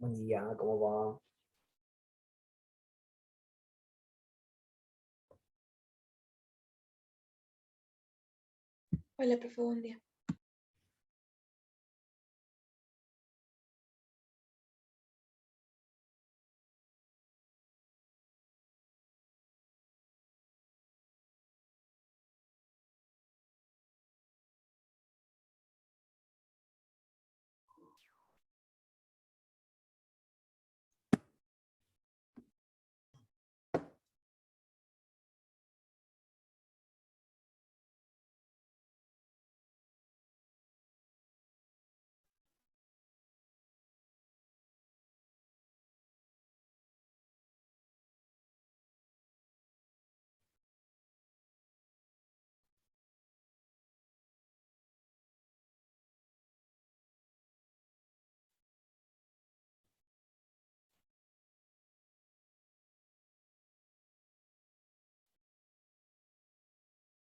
Buen día, ¿cómo va? Hola, profe, buen día.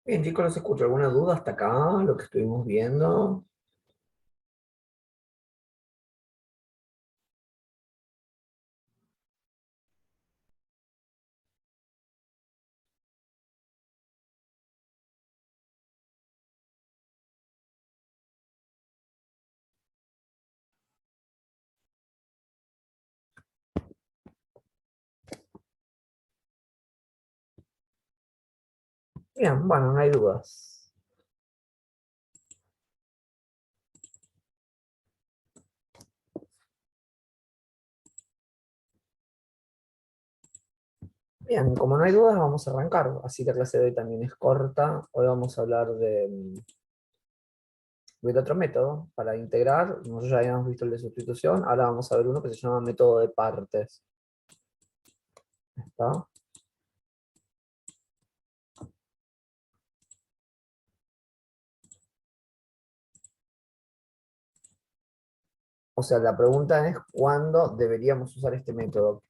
Bien, chicos, ¿los escucho? ¿Alguna duda hasta acá? Lo que estuvimos viendo. Bien, bueno, no hay dudas. Bien, como no hay dudas, vamos a arrancar. Así la clase de hoy también es corta. Hoy vamos a hablar del otro método para integrar. Nosotros ya habíamos visto el de sustitución. Ahora vamos a ver uno que se llama método de partes. ¿Está? O sea, la pregunta es ¿cuándo deberíamos usar este método?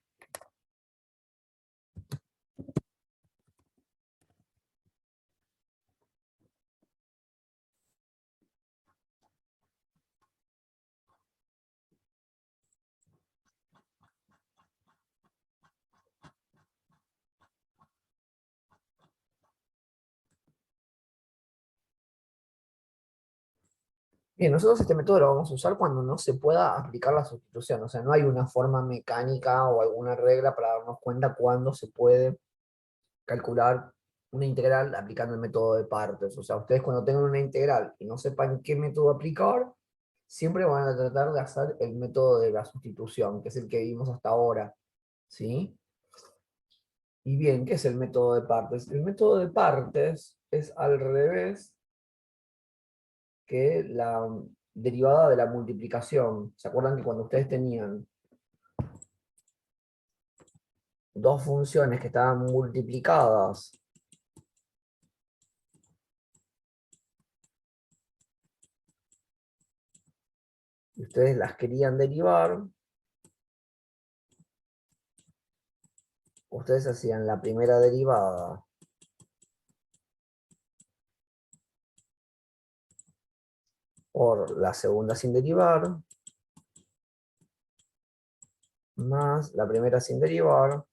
Bien, nosotros este método lo vamos a usar cuando no se pueda aplicar la sustitución, o sea, no hay una forma mecánica o alguna regla para darnos cuenta cuándo se puede calcular una integral aplicando el método de partes. O sea, ustedes cuando tengan una integral y no sepan qué método aplicar, siempre van a tratar de hacer el método de la sustitución, que es el que vimos hasta ahora, ¿sí? Y bien, ¿qué es el método de partes? El método de partes es al revés que la derivada de la multiplicación. ¿Se acuerdan que cuando ustedes tenían dos funciones que estaban multiplicadas y ustedes las querían derivar, ustedes hacían la primera derivada por la segunda sin derivar, más la primera sin derivar,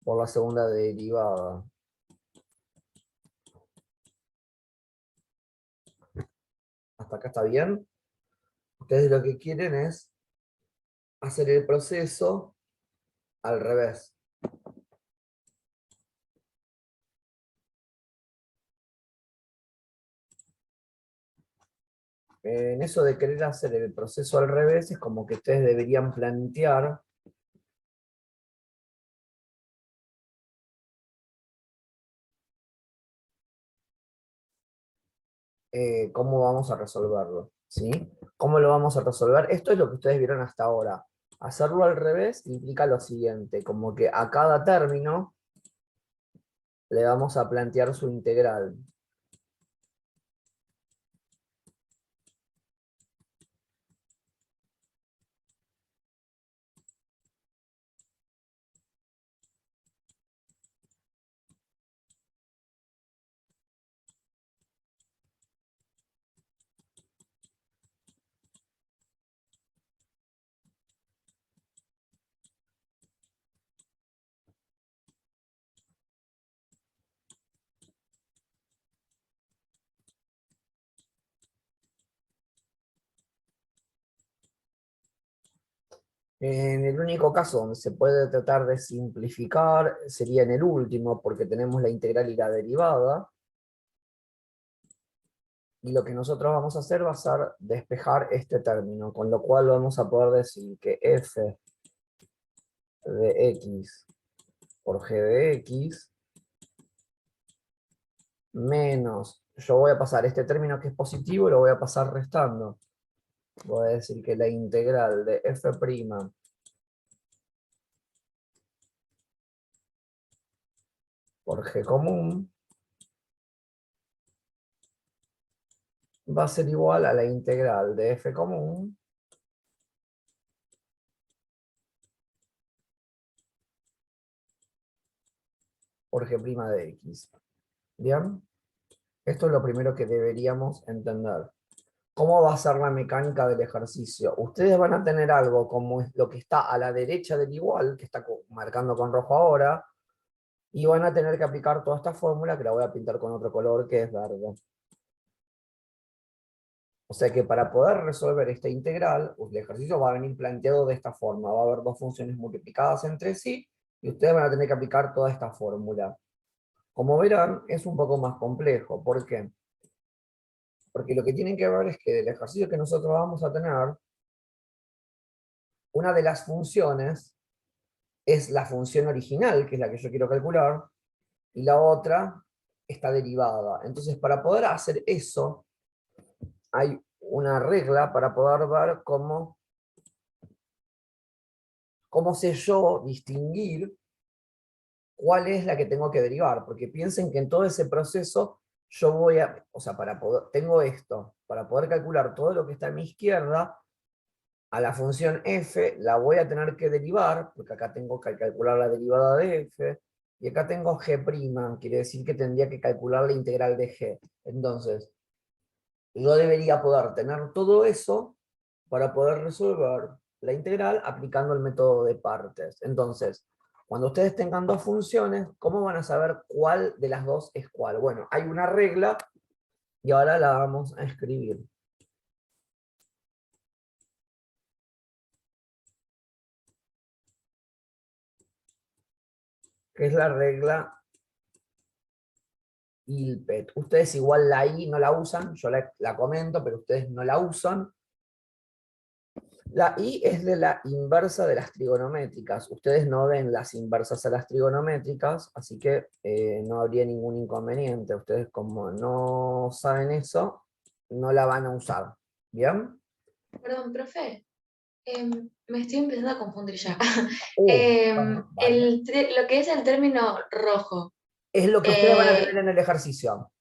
por la segunda derivada. ¿Hasta acá está bien? Ustedes lo que quieren es hacer el proceso al revés. En eso de querer hacer el proceso al revés, es como que ustedes deberían plantear cómo vamos a resolverlo, ¿sí? ¿Cómo lo vamos a resolver? Esto es lo que ustedes vieron hasta ahora. Hacerlo al revés implica lo siguiente, como que a cada término le vamos a plantear su integral. En el único caso donde se puede tratar de simplificar sería en el último, porque tenemos la integral y la derivada. Y lo que nosotros vamos a hacer va a ser despejar este término, con lo cual vamos a poder decir que f de x por g de x menos, yo voy a pasar este término que es positivo y lo voy a pasar restando. Voy a decir que la integral de f' por g común va a ser igual a la integral de f común por g' de x. ¿Bien? Esto es lo primero que deberíamos entender. ¿Cómo va a ser la mecánica del ejercicio? Ustedes van a tener algo como es lo que está a la derecha del igual, que está marcando con rojo ahora, y van a tener que aplicar toda esta fórmula, que la voy a pintar con otro color, que es verde. O sea que para poder resolver esta integral, el ejercicio va a venir planteado de esta forma. Va a haber dos funciones multiplicadas entre sí, y ustedes van a tener que aplicar toda esta fórmula. Como verán, es un poco más complejo. ¿Por qué? Porque lo que tienen que ver es que del ejercicio que nosotros vamos a tener, una de las funciones es la función original, que es la que yo quiero calcular, y la otra está derivada. Entonces, para poder hacer eso, hay una regla para poder ver cómo sé yo distinguir cuál es la que tengo que derivar, porque piensen que en todo ese proceso yo voy a, o sea, tengo esto, para poder calcular todo lo que está a mi izquierda, a la función f la voy a tener que derivar, porque acá tengo que calcular la derivada de f, y acá tengo g', quiere decir que tendría que calcular la integral de g. Entonces, yo debería poder tener todo eso para poder resolver la integral aplicando el método de partes. Entonces, cuando ustedes tengan dos funciones, ¿cómo van a saber cuál de las dos es cuál? Bueno, hay una regla y ahora la vamos a escribir. Que es la regla ILPET. Ustedes igual la I no la usan, yo la comento, pero ustedes no la usan. La I es de la inversa de las trigonométricas. Ustedes no ven las inversas a las trigonométricas, así que no habría ningún inconveniente. Ustedes como no saben eso, no la van a usar. ¿Bien? Perdón, profe, me estoy empezando a confundir ya. Bueno, vale. Lo que es el término rojo, Es lo que ustedes van a tener eh, en el ejercicio.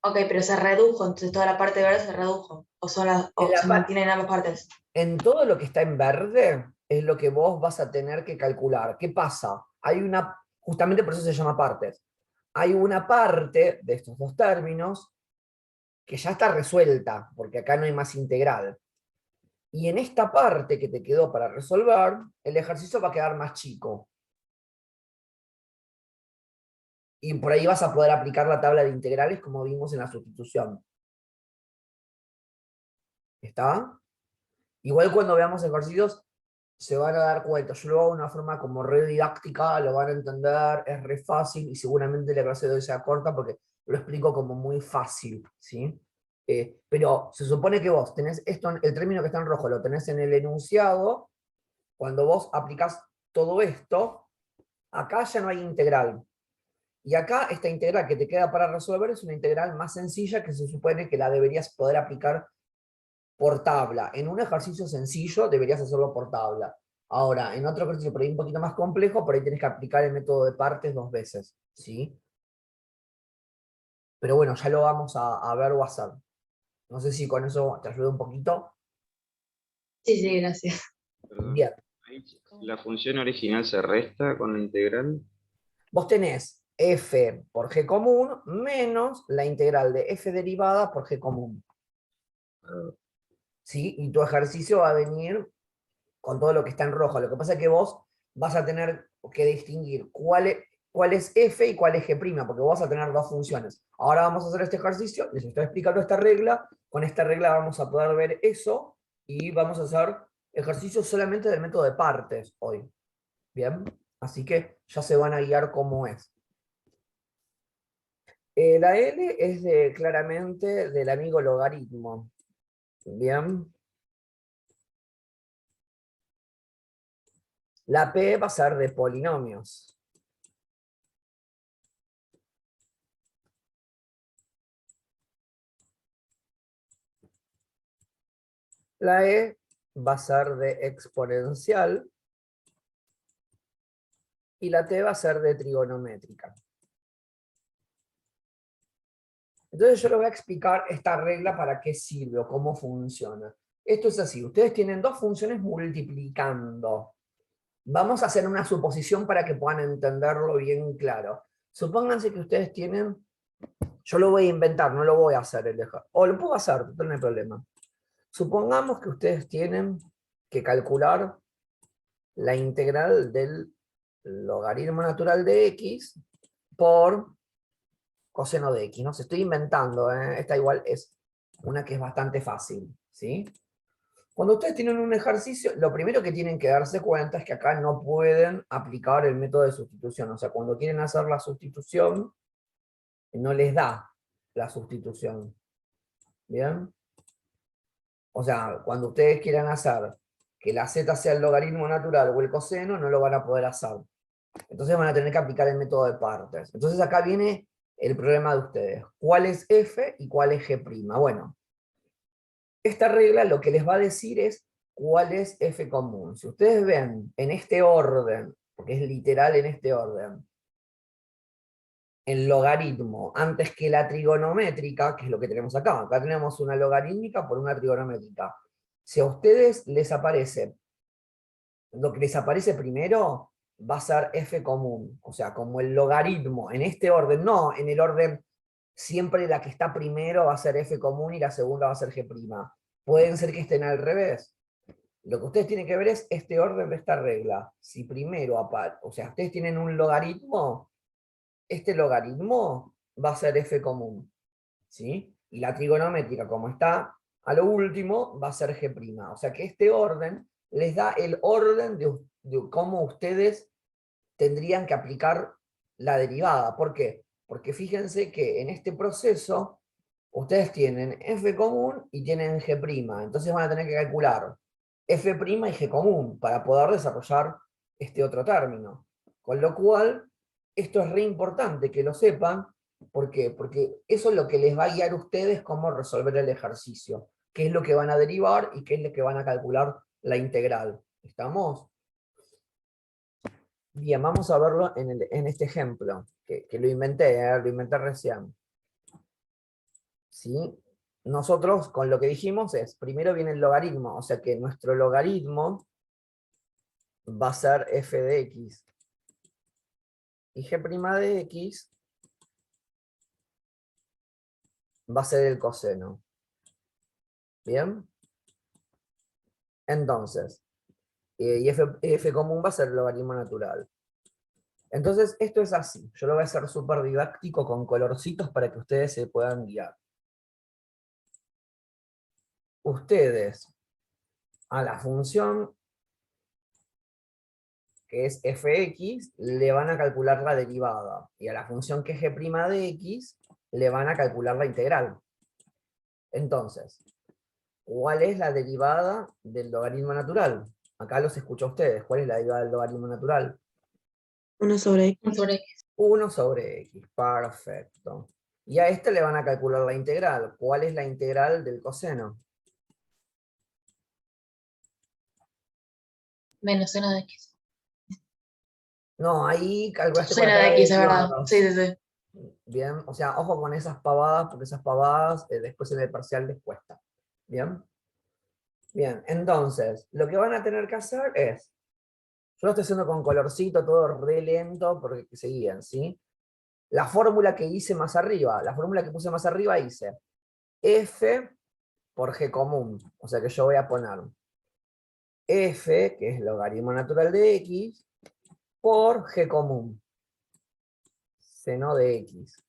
ok, pero se redujo, entonces toda la parte verde se redujo, En, o la se pa- mantienen ambas partes. en todo lo que está en verde es lo que vos vas a tener que calcular. ¿Qué pasa? Justamente por eso se llama partes. Hay una parte de estos dos términos que ya está resuelta, porque acá no hay más integral. Y en esta parte que te quedó para resolver, el ejercicio va a quedar más chico. Y por ahí vas a poder aplicar la tabla de integrales como vimos en la sustitución. ¿Está? Igual cuando veamos ejercicios se van a dar cuenta. Yo lo hago de una forma como re didáctica, lo van a entender, es re fácil y seguramente la clase de hoy sea corta porque lo explico como muy fácil, ¿sí? Pero se supone que vos tenés esto, el término que está en rojo, lo tenés en el enunciado. Cuando vos aplicás todo esto, acá ya no hay integral. Y acá esta integral que te queda para resolver es una integral más sencilla que se supone que la deberías poder aplicar por tabla. En un ejercicio sencillo deberías hacerlo por tabla. Ahora, en otro ejercicio por ahí un poquito más complejo, por ahí tenés que aplicar el método de partes dos veces, ¿sí? Pero bueno, ya lo vamos a ver o hacer. No sé si con eso te ayuda un poquito. Sí, sí, gracias. Perdón. Bien. Ahí la función original se resta con la integral. Vos tenés f por g común menos la integral de f derivada por g común. Ah, ¿Sí? Y tu ejercicio va a venir con todo lo que está en rojo. Lo que pasa es que vos vas a tener que distinguir cuál es f y cuál es g', porque vos vas a tener dos funciones. Ahora vamos a hacer este ejercicio, les estoy explicando esta regla. Con esta regla vamos a poder ver eso y vamos a hacer ejercicio solamente del método de partes hoy. Bien, así que ya se van a guiar cómo es. La L es claramente del amigo logaritmo. Bien. La P va a ser de polinomios. La E va a ser de exponencial. Y la T va a ser de trigonométrica. Entonces yo les voy a explicar esta regla para qué sirve o cómo funciona. Esto es así, ustedes tienen dos funciones multiplicando. Vamos a hacer una suposición para que puedan entenderlo bien claro. Supónganse que ustedes tienen, yo lo voy a inventar, no lo voy a hacer el ejercicio, o lo puedo hacer, no hay problema. Supongamos que ustedes tienen que calcular la integral del logaritmo natural de x por coseno de x, ¿no? Se estoy inventando, ¿eh? Esta igual es una que es bastante fácil, ¿sí? Cuando ustedes tienen un ejercicio, lo primero que tienen que darse cuenta es que acá no pueden aplicar el método de sustitución. O sea, cuando quieren hacer la sustitución, no les da la sustitución. ¿Bien? O sea, cuando ustedes quieran hacer que la z sea el logaritmo natural o el coseno, no lo van a poder hacer. Entonces van a tener que aplicar el método de partes. Entonces acá viene el problema de ustedes. ¿Cuál es f y cuál es g'? Bueno, esta regla lo que les va a decir es cuál es f común. Si ustedes ven en este orden, porque es literal en este orden, el logaritmo antes que la trigonométrica, que es lo que tenemos acá. Acá tenemos una logarítmica por una trigonométrica. Si a ustedes les aparece, lo que les aparece primero va a ser f común. O sea, como el logaritmo en este orden, no en el orden siempre la que está primero va a ser f común y la segunda va a ser g'. Pueden ser que estén al revés. Lo que ustedes tienen que ver es este orden de esta regla. Si primero, o sea, ustedes tienen un logaritmo, este logaritmo va a ser f común, ¿sí? Y la trigonométrica, como está a lo último, va a ser g'. O sea que este orden les da el orden de cómo ustedes tendrían que aplicar la derivada. ¿Por qué? Porque fíjense que en este proceso ustedes tienen f común y tienen g'. Entonces van a tener que calcular f' y g común para poder desarrollar este otro término. Con lo cual, esto es re importante que lo sepan. ¿Por qué? Porque eso es lo que les va a guiar a ustedes cómo resolver el ejercicio. Qué es lo que van a derivar y qué es lo que van a calcular la integral. ¿Estamos? Bien, vamos a verlo en este ejemplo, que lo inventé recién. ¿Sí? Nosotros con lo que dijimos es, primero viene el logaritmo, o sea que nuestro logaritmo va a ser f de x. Y g' de x va a ser el coseno. ¿Bien? Entonces, y f común va a ser el logaritmo natural. Entonces, esto es así. Yo lo voy a hacer súper didáctico con colorcitos para que ustedes se puedan guiar. Ustedes, a la función que es fx, le van a calcular la derivada. Y a la función que es g' de x, le van a calcular la integral. Entonces, ¿cuál es la derivada del logaritmo natural? Acá los escucho a ustedes. ¿Cuál es la derivada del logaritmo natural? 1 sobre x. 1 sobre x. 1 sobre x. Perfecto. Y a este le van a calcular la integral. ¿Cuál es la integral del coseno? Menos seno de x. No, ahí calculaste por Seno acá de la x, es verdad. derivada. Sí, sí, sí. Bien, o sea, ojo con esas pavadas, porque esas pavadas después en el parcial les cuesta. Bien. Bien, entonces, lo que van a tener que hacer es, yo lo estoy haciendo con colorcito, todo re lento, porque que se guían, ¿sí? La fórmula que hice más arriba, la fórmula que puse más arriba hice f por g común, o sea que yo voy a poner f, que es el logaritmo natural de x, por g común, seno de x.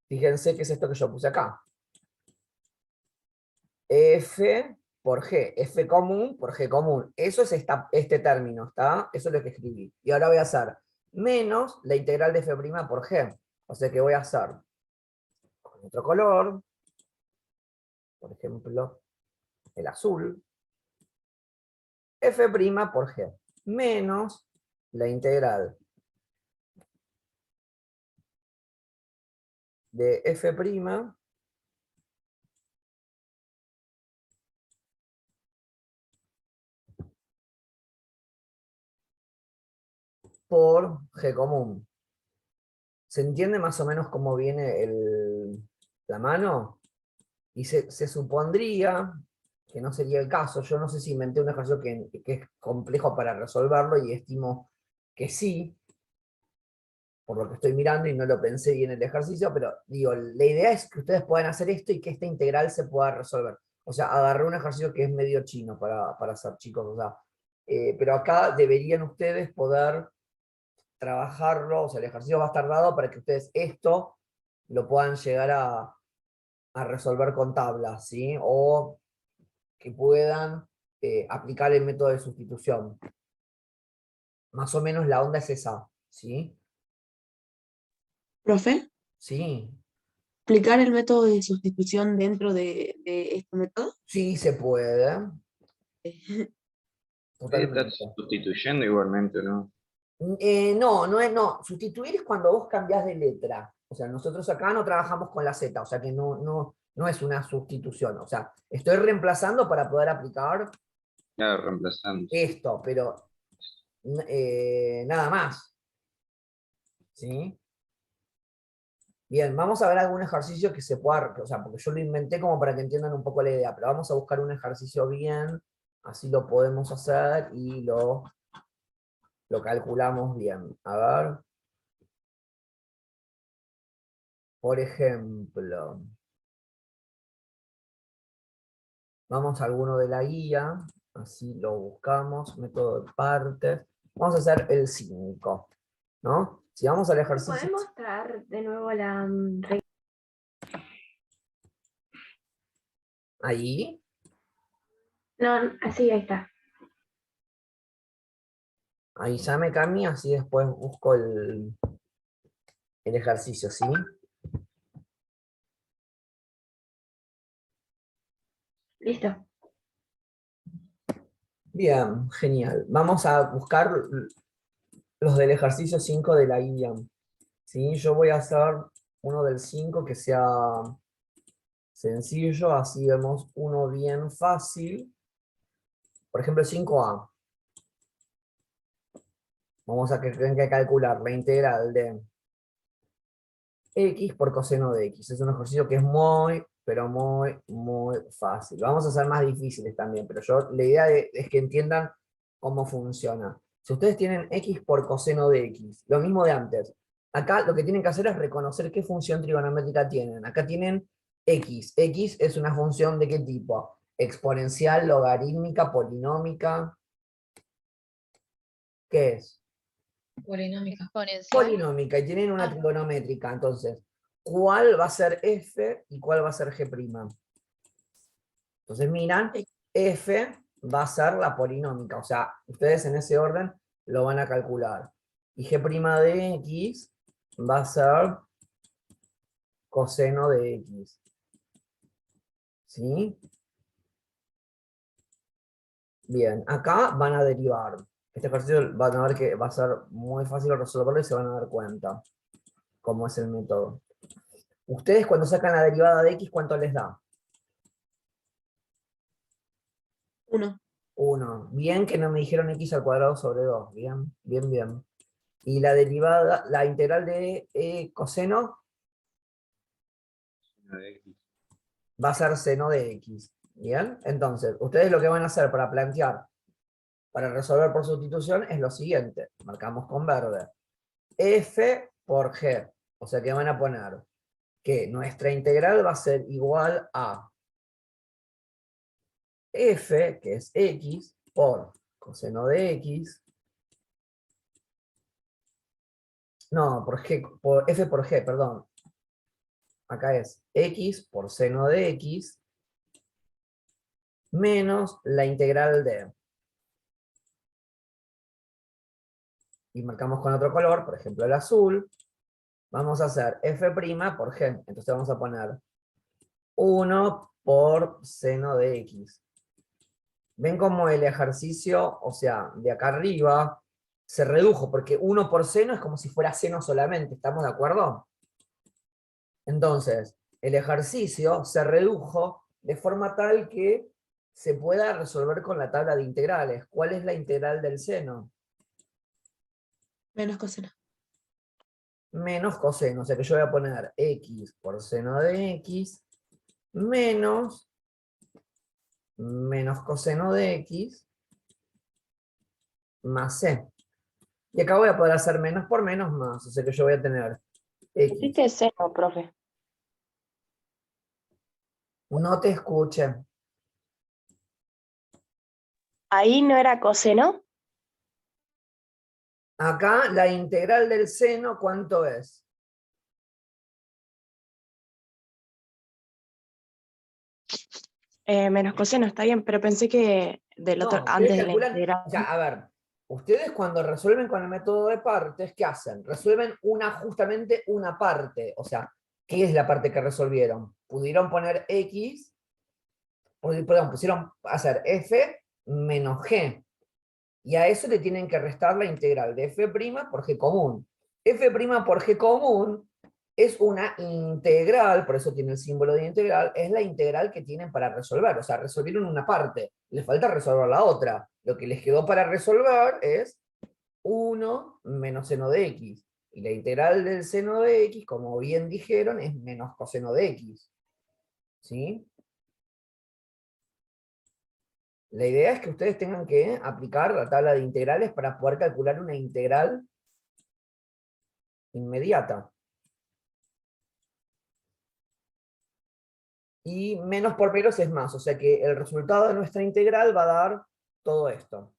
Fíjense que es esto que yo puse acá. F por G, F común por G común. Eso es este término, ¿está? Eso es lo que escribí. Y ahora voy a hacer menos la integral de F' por G. O sea que voy a hacer con otro color, por ejemplo, el azul, F' por G, menos la integral de F' por G común. ¿Se entiende más o menos cómo viene la mano? Y se supondría que no sería el caso. Yo no sé si inventé un ejercicio que es complejo para resolverlo y estimo que sí, por lo que estoy mirando y no lo pensé bien en el ejercicio, pero digo, la idea es que ustedes puedan hacer esto y que esta integral se pueda resolver. O sea, agarré un ejercicio que es medio chino para hacer, chicos. O sea, pero acá deberían ustedes poder trabajarlo, o sea, el ejercicio va a estar dado para que ustedes esto lo puedan llegar a resolver con tablas, ¿sí? O que puedan aplicar el método de sustitución. Más o menos la onda es esa, ¿sí? Profe, Sí, ¿aplicar el método de sustitución dentro de este método? sí se puede, Sí, estás totalmente. sustituyendo igualmente, ¿no? No, sustituir es cuando vos cambiás de letra. O sea, nosotros acá no trabajamos con la Z, o sea que no es una sustitución. O sea, estoy reemplazando para poder aplicar Claro, reemplazando. esto, pero nada más. ¿Sí? Bien, vamos a ver algún ejercicio que se pueda, o sea, porque yo lo inventé como para que entiendan un poco la idea, pero vamos a buscar un ejercicio bien, así lo podemos hacer y lo calculamos bien. A ver, por ejemplo, vamos a alguno de la guía, así lo buscamos, método de partes. Vamos a hacer el 5, ¿no? Si vamos al ejercicio... ¿Pueden mostrar de nuevo la Ahí, No, así, ahí está. ahí ya me cambia, así después busco el ejercicio, ¿sí? Listo. Bien, genial. Vamos a buscar los del ejercicio 5 de la guía. ¿Sí? Yo voy a hacer uno del 5 que sea sencillo, así vemos uno bien fácil. Por ejemplo, el 5A. Vamos a tener que calcular la integral de x por coseno de x. Es un ejercicio que es muy, pero muy fácil. Vamos a hacer más difíciles también, pero la idea es que entiendan cómo funciona. Si ustedes tienen x por coseno de x, lo mismo de antes. Acá lo que tienen que hacer es reconocer qué función trigonométrica tienen. Acá tienen x. X es una función ¿de qué tipo? Exponencial, logarítmica, polinómica. ¿Qué es? Polinómica. Exponencial. Polinómica y tienen una Ah. trigonométrica. Entonces, ¿cuál va a ser f y cuál va a ser g'? Entonces miran, f va a ser la polinómica, o sea, ustedes en ese orden lo van a calcular. Y g' de x va a ser coseno de x. ¿Sí? Bien, acá van a derivar. Este ejercicio van a ver que va a ser muy fácil resolverlo y se van a dar cuenta cómo es el método. Ustedes cuando sacan la derivada de x, ¿cuánto les da? 1. 1. Bien que no me dijeron x al cuadrado sobre 2. Bien, bien, bien. Y la derivada, la integral de coseno va a ser seno de x. Bien, entonces, ustedes lo que van a hacer para plantear, para resolver por sustitución, es lo siguiente. Marcamos con verde. F por G. O sea que van a poner que nuestra integral va a ser igual a F, que es x, por coseno de x. No, F por G, perdón. Acá es x por seno de x menos la integral de, y marcamos con otro color, por ejemplo el azul, vamos a hacer f' por g, entonces vamos a poner 1 por seno de x. ¿Ven cómo el ejercicio, o sea, de acá arriba, se redujo? Porque 1 por seno es como si fuera seno solamente, ¿estamos de acuerdo? Entonces, el ejercicio se redujo de forma tal que se pueda resolver con la tabla de integrales. ¿Cuál es la integral del seno? Menos coseno. Menos coseno, o sea que yo voy a poner x por seno de x menos coseno de x más c. Y acá voy a poder hacer menos por menos más, o sea que yo voy a tener x. Pusiste seno, profe. No te escuche. Ahí no era coseno. Acá la integral del seno, ¿cuánto es? Menos coseno, está bien, pero pensé que del otro, No, ustedes antes de la calculan, integral. o sea, a ver, ustedes cuando resuelven con el método de partes, ¿qué hacen? Resuelven justamente una parte, o sea, ¿qué es la parte que resolvieron? Pudieron poner x, perdón, pusieron hacer f menos g, y a eso le tienen que restar la integral de f' por g común. F' por g común es una integral, por eso tiene el símbolo de integral, es la integral que tienen para resolver. O sea, resolvieron una parte, les falta resolver la otra. Lo que les quedó para resolver es 1 menos seno de x. Y la integral del seno de x, como bien dijeron, es menos coseno de x. ¿Sí? La idea es que ustedes tengan que aplicar la tabla de integrales para poder calcular una integral inmediata. Y menos por menos es más, o sea que el resultado de nuestra integral va a dar todo esto.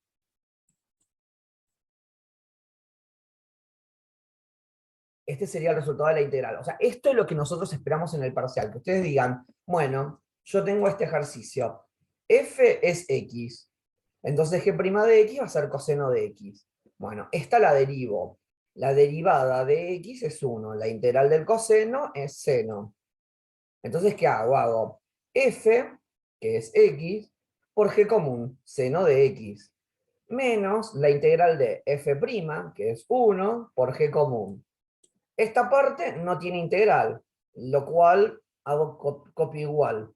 Este sería el resultado de la integral. O sea, esto es lo que nosotros esperamos en el parcial, que ustedes digan, bueno, yo tengo este ejercicio, f es x, entonces g' de x va a ser coseno de x. Bueno, esta la derivo. La derivada de x es 1, la integral del coseno es seno. Entonces, ¿qué hago? Hago f, que es x, por g común, seno de x, menos la integral de f', que es 1, por g común. Esta parte no tiene integral, lo cual hago copio igual.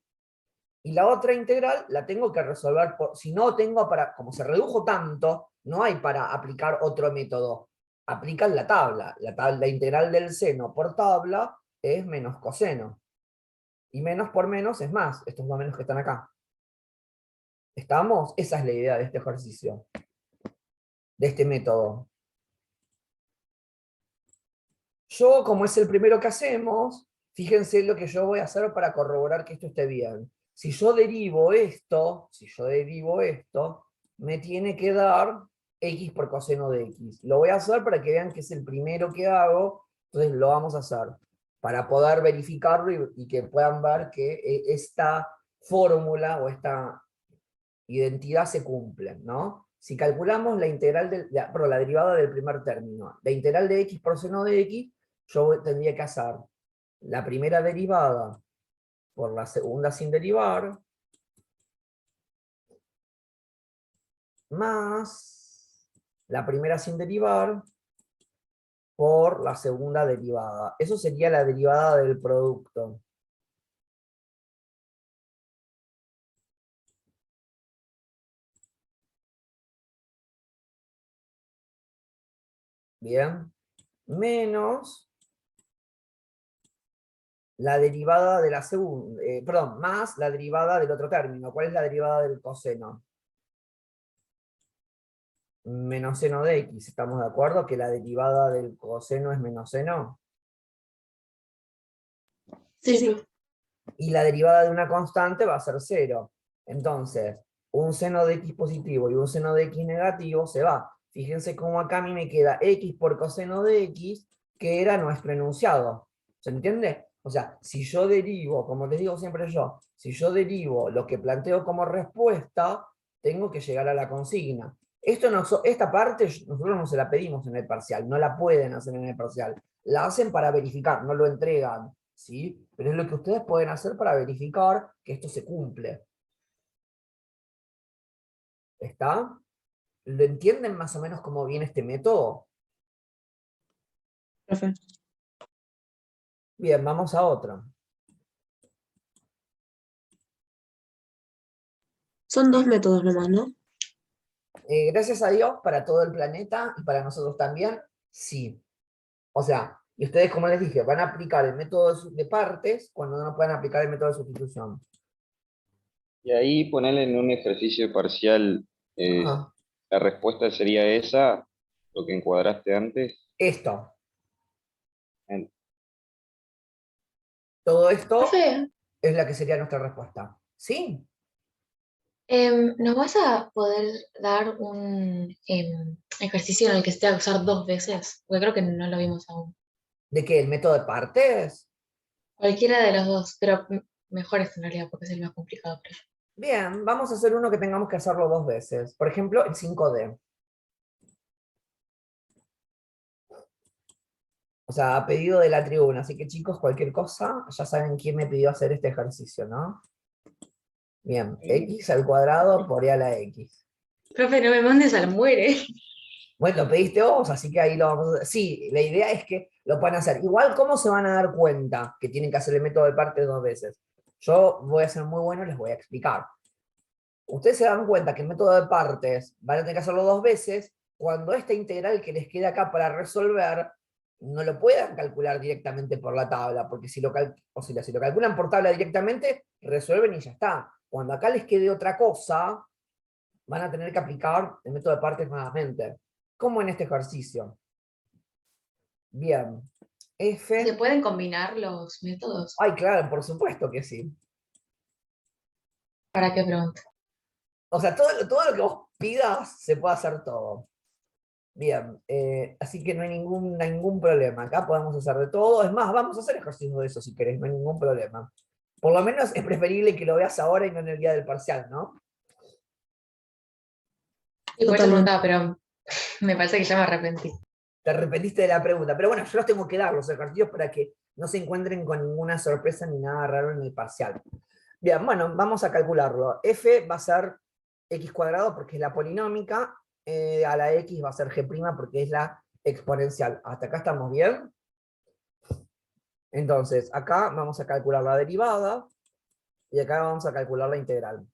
Y la otra integral la tengo que resolver, si no tengo para, como se redujo tanto, no hay para aplicar otro método. Aplican la tabla. La integral del seno por tabla es menos coseno. Y menos por menos es más, estos dos menos que están acá. ¿Estamos? Esa es la idea de este ejercicio, de este método. Yo, como es el primero que hacemos, fíjense lo que yo voy a hacer para corroborar que esto esté bien. Si yo derivo esto, me tiene que dar x por coseno de x. Lo voy a hacer para que vean que es el primero que hago, entonces lo vamos a hacer, para poder verificarlo y que puedan ver que esta fórmula o esta identidad se cumple, ¿no? Si calculamos la integral la derivada del primer término, la integral de x por seno de x, yo tendría que hacer la primera derivada por la segunda sin derivar, más la primera sin derivar por la segunda derivada. Eso sería la derivada del producto. Bien. Menos la derivada de la segunda, perdón, más la derivada del otro término. ¿Cuál es la derivada del coseno? Menos seno de x. ¿Estamos de acuerdo que la derivada del coseno es menos seno? Sí, Sí, sí. profe. Y la derivada de una constante va a ser 0. Entonces, un seno de x positivo y un seno de x negativo se va. Fíjense cómo acá a mí me queda x por coseno de x, que era nuestro enunciado. ¿Se entiende? O sea, si yo derivo, como les digo siempre yo, si yo derivo lo que planteo como respuesta, tengo que llegar a la consigna. Esta parte nosotros no se la pedimos en el parcial, no la pueden hacer en el parcial. La hacen para verificar, no lo entregan, ¿sí? Pero es lo que ustedes pueden hacer para verificar que esto se cumple. ¿Está? ¿Lo entienden más o menos cómo viene este método? Profe. Bien, vamos a otro. Son 2 métodos nomás, ¿no? Gracias a Dios, para todo el planeta y para nosotros también, sí. O sea, y ustedes, como les dije, van a aplicar el método de partes cuando no puedan aplicar el método de sustitución. Y ahí ponerle en un ejercicio parcial, Ah, la respuesta sería esa, lo que encuadraste antes. esto. En- Todo esto Profe, es la que sería nuestra respuesta. ¿Sí? ¿nos vas a poder dar un ejercicio en el que se tenga que usar 2 veces? Porque creo que no lo vimos aún. ¿De qué? ¿El método de partes? Cualquiera de los dos, pero mejor es en realidad porque es el más complicado, creo. Bien, vamos a hacer uno que tengamos que hacerlo 2 veces. Por ejemplo, el 5D. O sea, a pedido de la tribuna. Así que chicos, cualquier cosa, ya saben quién me pidió hacer este ejercicio, ¿no? Bien, x al cuadrado por e a la x. Profe, no me mandes al muere. Bueno, lo pediste vos, así que ahí lo vamos a hacer. Sí, la idea es que lo puedan hacer. Igual, ¿cómo se van a dar cuenta que tienen que hacer el método de partes 2 veces? Yo voy a ser muy bueno, les voy a explicar. Ustedes se dan cuenta que el método de partes van a tener que hacerlo 2 veces cuando esta integral que les queda acá para resolver no lo puedan calcular directamente por la tabla, porque si si lo calculan por tabla directamente, resuelven y ya está. Cuando acá les quede otra cosa, van a tener que aplicar el método de partes nuevamente, como en este ejercicio. Bien. F. ¿Se pueden combinar los métodos? Ay, claro, por supuesto que sí. ¿Para qué pregunta? O sea, todo lo que vos pidas, se puede hacer todo. Bien, así que no hay ningún problema. Acá podemos hacer de todo. Es más, vamos a hacer ejercicios de eso si querés, no hay ningún problema. Por lo menos es preferible que lo veas ahora y no en el día del parcial, ¿no? Y por eso Totalmente. preguntaba, pero me parece que ya me arrepentí. Te arrepentiste de la pregunta. Pero bueno, yo los tengo que dar, los ejercicios, para que no se encuentren con ninguna sorpresa ni nada raro en el parcial. Bien, bueno, vamos a calcularlo. F va a ser x cuadrado porque es la polinómica, a la x va a ser g' porque es la exponencial. ¿Hasta acá estamos bien? Entonces, acá vamos a calcular la derivada, y acá vamos a calcular la integral.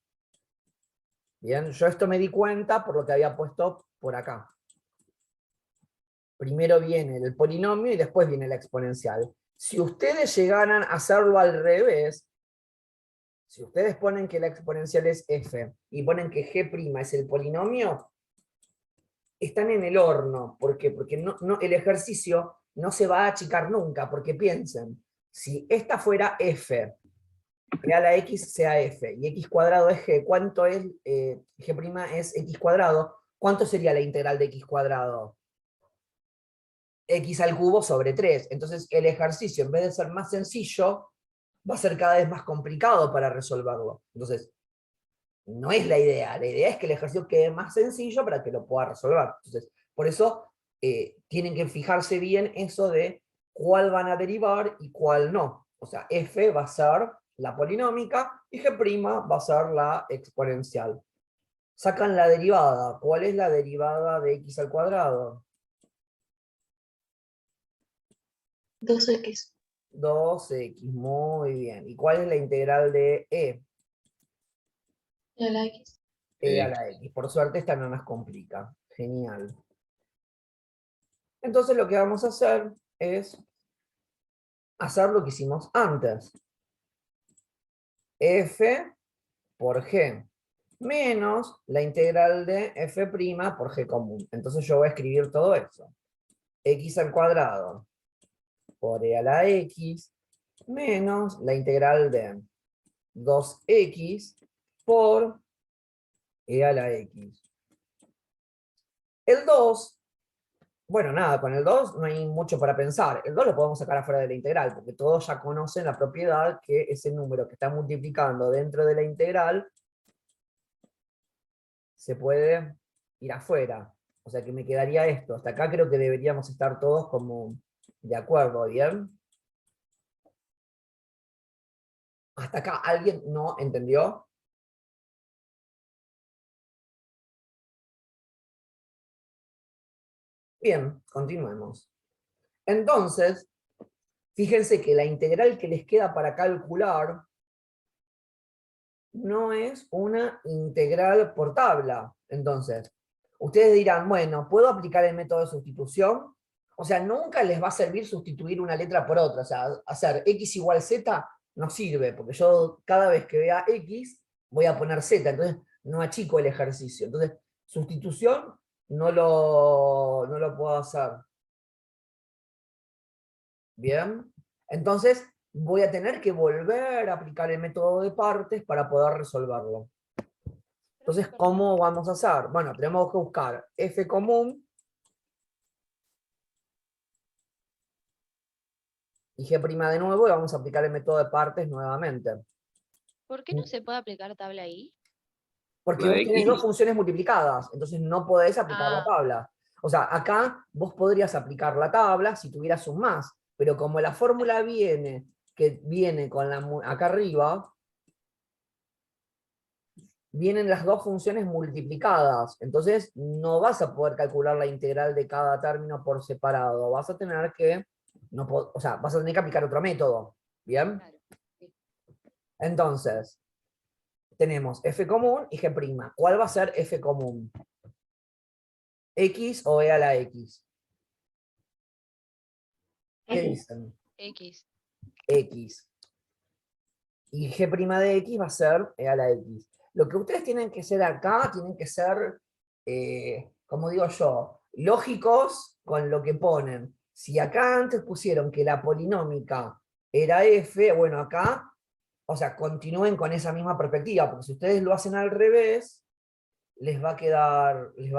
Bien, yo esto me di cuenta por lo que había puesto por acá. Primero viene el polinomio y después viene la exponencial. Si ustedes llegaran a hacerlo al revés, si ustedes ponen que la exponencial es f y ponen que g' es el polinomio, están en el horno. ¿Por qué? Porque el ejercicio no se va a achicar nunca, porque piensen, si esta fuera f, que a la x sea f, y x cuadrado es g, ¿cuánto es? G' es x cuadrado, ¿cuánto sería la integral de x cuadrado? X al cubo sobre 3. Entonces el ejercicio, en vez de ser más sencillo, va a ser cada vez más complicado para resolverlo. Entonces, no es la idea es que el ejercicio quede más sencillo para que lo pueda resolver. Entonces, por eso tienen que fijarse bien eso de cuál van a derivar y cuál no. O sea, f va a ser la polinómica y g' va a ser la exponencial. Sacan la derivada. ¿Cuál es la derivada de x al cuadrado? 2x. 2x, muy bien. ¿Y cuál es la integral de e? Y a la x. E a la x. Por suerte esta no nos complica. Genial. Entonces lo que vamos a hacer es hacer lo que hicimos antes. F por g menos la integral de f' por g común. Entonces yo voy a escribir todo eso. X al cuadrado por e a la x menos la integral de 2x por e a la x. El 2 Bueno, nada, con el 2 no hay mucho para pensar. El 2 lo podemos sacar afuera de la integral, porque todos ya conocen la propiedad que ese número que está multiplicando dentro de la integral se puede ir afuera. O sea que me quedaría esto. Hasta acá creo que deberíamos estar todos como de acuerdo, ¿bien? ¿Hasta acá alguien no entendió? Bien, continuemos. Entonces, fíjense que la integral que les queda para calcular no es una integral por tabla. Entonces, ustedes dirán, bueno, ¿puedo aplicar el método de sustitución? O sea, nunca les va a servir sustituir una letra por otra. O sea, hacer x igual z no sirve, porque yo cada vez que vea x voy a poner z, entonces no achico el ejercicio. Entonces, sustitución no lo puedo hacer. ¿Bien? Entonces, voy a tener que volver a aplicar el método de partes para poder resolverlo. Entonces, ¿cómo vamos a hacer? Bueno, tenemos que buscar f común y g' de nuevo, y vamos a aplicar el método de partes nuevamente. ¿Por qué no se puede aplicar tabla ahí? Porque La vos de tenés X. dos funciones multiplicadas, entonces no podés aplicar la Ah. tabla. O sea, acá vos podrías aplicar la tabla si tuvieras un más, pero como la fórmula que viene con acá arriba, vienen las dos funciones multiplicadas, entonces no vas a poder calcular la integral de cada término por separado, vas a tener que, o sea, vas a tener que aplicar otro método, ¿bien? Claro. Entonces, tenemos f común y g'. ¿Cuál va a ser f común? ¿X o e a la x? ¿Qué X. dicen? X. X. Y g' de x va a ser e a la x. Lo que ustedes tienen que hacer acá, tienen que ser, como digo yo, lógicos con lo que ponen. Si acá antes pusieron que la polinómica era f, bueno, acá, o sea, continúen con esa misma perspectiva, porque si ustedes lo hacen al revés, les va a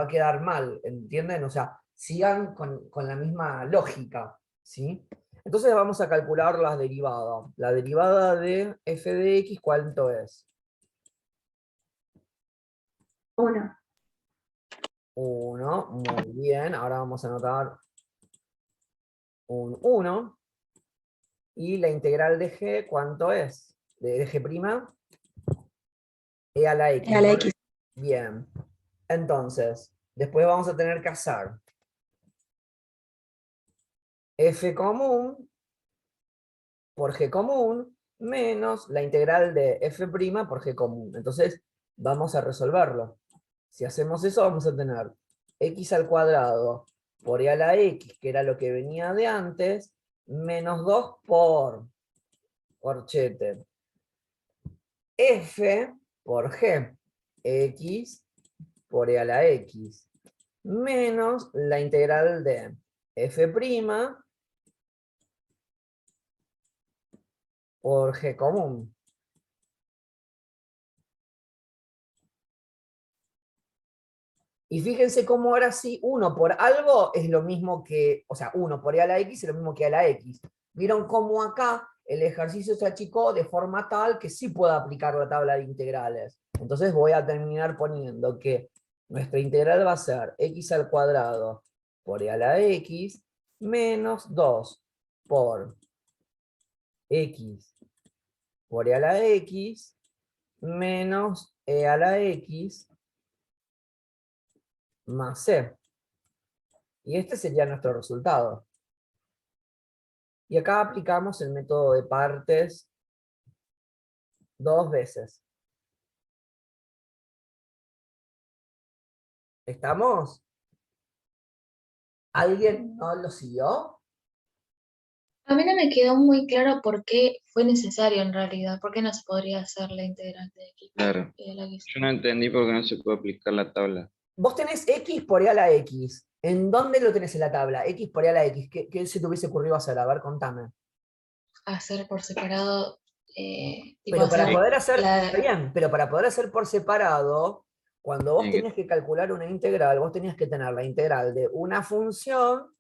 quedar mal, ¿entienden? O sea, sigan con la misma lógica, ¿sí? Entonces vamos a calcular las derivadas. La derivada de f de x, ¿cuánto es? 1. 1, muy bien. Ahora vamos a anotar un 1. Y la integral de g, ¿cuánto es? De g', e a la x. E a la x. Bien. Entonces, después vamos a tener que hacer f común por g común menos la integral de f' por g común. Entonces, vamos a resolverlo. Si hacemos eso, vamos a tener x al cuadrado por e a la x, que era lo que venía de antes, menos 2 por corchete f por g, x por e a la x, menos la integral de f' por g común. Y fíjense cómo ahora sí, 1 por algo es lo mismo que, o sea, 1 por e a la x es lo mismo que a la x. ¿Vieron cómo acá el ejercicio se achicó de forma tal que sí puedo aplicar la tabla de integrales? Entonces voy a terminar poniendo que nuestra integral va a ser x al cuadrado por e a la x menos 2 por x por e a la x menos e a la x más c. Y este sería nuestro resultado. Y acá aplicamos el método de partes 2 veces. ¿Estamos? ¿Alguien no lo siguió? A mí no me quedó muy claro por qué fue necesario en realidad, por qué no se podría hacer la integral de x Claro. y de la x. Yo no entendí por qué no se puede aplicar la tabla. Vos tenés x por e a la x. ¿En dónde lo tenés en la tabla? X por e a la x. ¿Qué se te hubiese ocurrido hacer? A ver, contame. Hacer por separado, tipo Pero para hacer poder hacer, la... está bien, pero para poder hacer por separado, Cuando vos Bien, tenías que calcular una integral, vos tenías que tener la integral de una función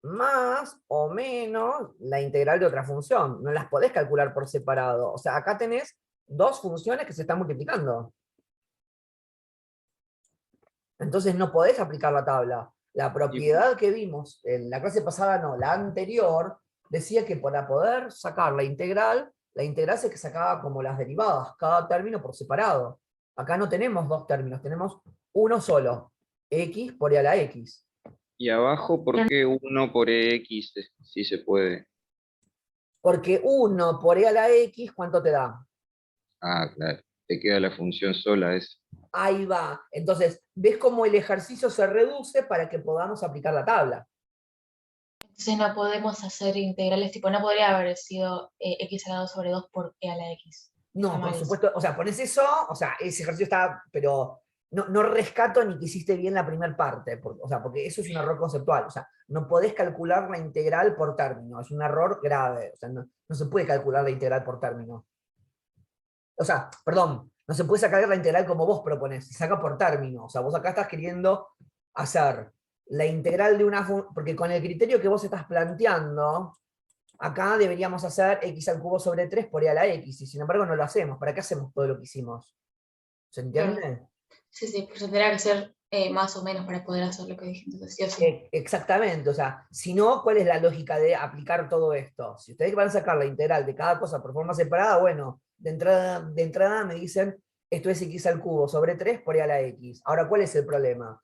más o menos la integral de otra función. No las podés calcular por separado. O sea, acá tenés dos funciones que se están multiplicando. Entonces no podés aplicar la tabla. La y- propiedad que vimos en la clase pasada, no, la anterior, decía que para poder sacar la integral se que sacaba como las derivadas, cada término por separado. Acá no tenemos dos términos, tenemos uno solo, x por e a la x. y abajo, ¿por qué 1 por x sí se puede? Porque 1 por e a la x, ¿cuánto te da? Ah, claro, te queda la función sola, es. Ahí va. Entonces, ¿ves cómo el ejercicio se reduce para que podamos aplicar la tabla? Entonces no podemos hacer integrales, tipo, no podría haber sido x elevado sobre 2 por e a la x. Está No, por mal eso. supuesto, o sea, pones eso, o sea, ese ejercicio está, pero no rescato ni que hiciste bien la primera parte, o sea, porque eso es un error conceptual, o sea, no podés calcular la integral por término, es un error grave, o sea, no se puede calcular la integral por término. O sea, perdón, no se puede sacar la integral como vos proponés, se saca por término, o sea, vos acá estás queriendo hacer la integral de una función, porque con el criterio que vos estás planteando, acá deberíamos hacer x al cubo sobre 3 por e a la x, y sin embargo no lo hacemos. ¿Para qué hacemos todo lo que hicimos? ¿Se Claro. entiende? Sí, sí, pues tendría que ser más o menos para poder hacer lo que dije, entonces sí o sí. Exactamente, o sea, si no, ¿cuál es la lógica de aplicar todo esto? Si ustedes van a sacar la integral de cada cosa por forma separada, bueno, de entrada me dicen, esto es x al cubo sobre 3 por e a la x. Ahora, ¿cuál es el problema?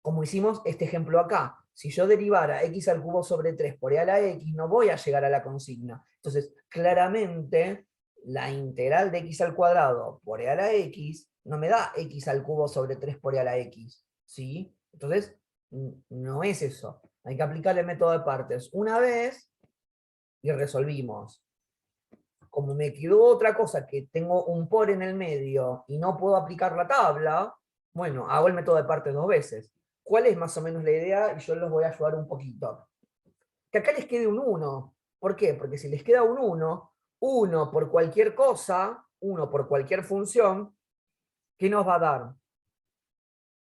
Como hicimos este ejemplo acá, si yo derivara x al cubo sobre 3 por e a la x, no voy a llegar a la consigna. Entonces, claramente, la integral de x al cuadrado por e a la x no me da x al cubo sobre 3 por e a la x. ¿Sí? Entonces, no es eso. Hay que aplicar el método de partes una vez y resolvimos. Como me quedó otra cosa que tengo un por en el medio y no puedo aplicar la tabla, bueno, hago el método de partes dos veces. ¿Cuál es más o menos la idea? Y yo los voy a ayudar un poquito. Que acá les quede un 1. ¿Por qué? Porque si les queda un 1 por cualquier cosa, 1 por cualquier función, ¿qué nos va a dar?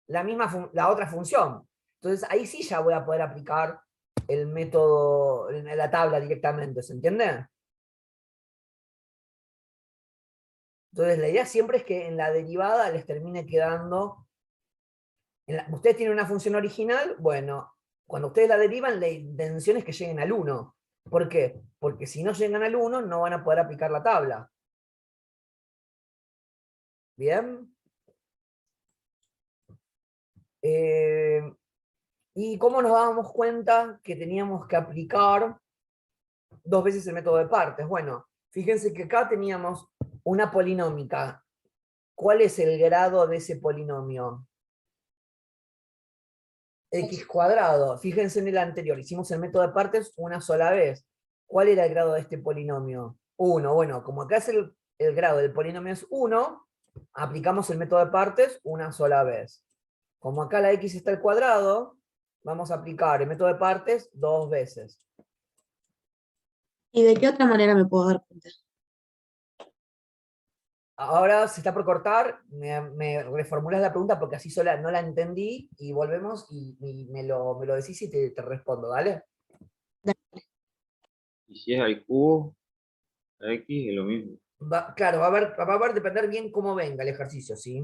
La otra función. Entonces ahí sí ya voy a poder aplicar el método, la tabla directamente, ¿se entiende? Entonces la idea siempre es que en la derivada les termine quedando, ustedes tienen una función original, bueno, cuando ustedes la derivan, la intención es que lleguen al 1. ¿Por qué? Porque si no llegan al 1, no van a poder aplicar la tabla. ¿Bien? Eh, ¿Y cómo nos dábamos cuenta que teníamos que aplicar dos veces el método de partes? Bueno, fíjense que acá teníamos una polinómica. ¿Cuál es el grado de ese polinomio? X cuadrado. Fíjense en el anterior, hicimos el método de partes una sola vez. ¿Cuál era el grado de este polinomio? 1. Bueno, como acá es el grado del polinomio es 1, aplicamos el método de partes una sola vez. Como acá la x está al cuadrado, vamos a aplicar el método de partes dos veces. ¿Y de qué otra manera me puedo dar cuenta? Ahora se está por cortar, me reformulas la pregunta porque así sola no la entendí y volvemos y me lo decís y te respondo, ¿vale? Y si es al cubo, la x es lo mismo. Claro, va a depender bien cómo venga el ejercicio, ¿sí?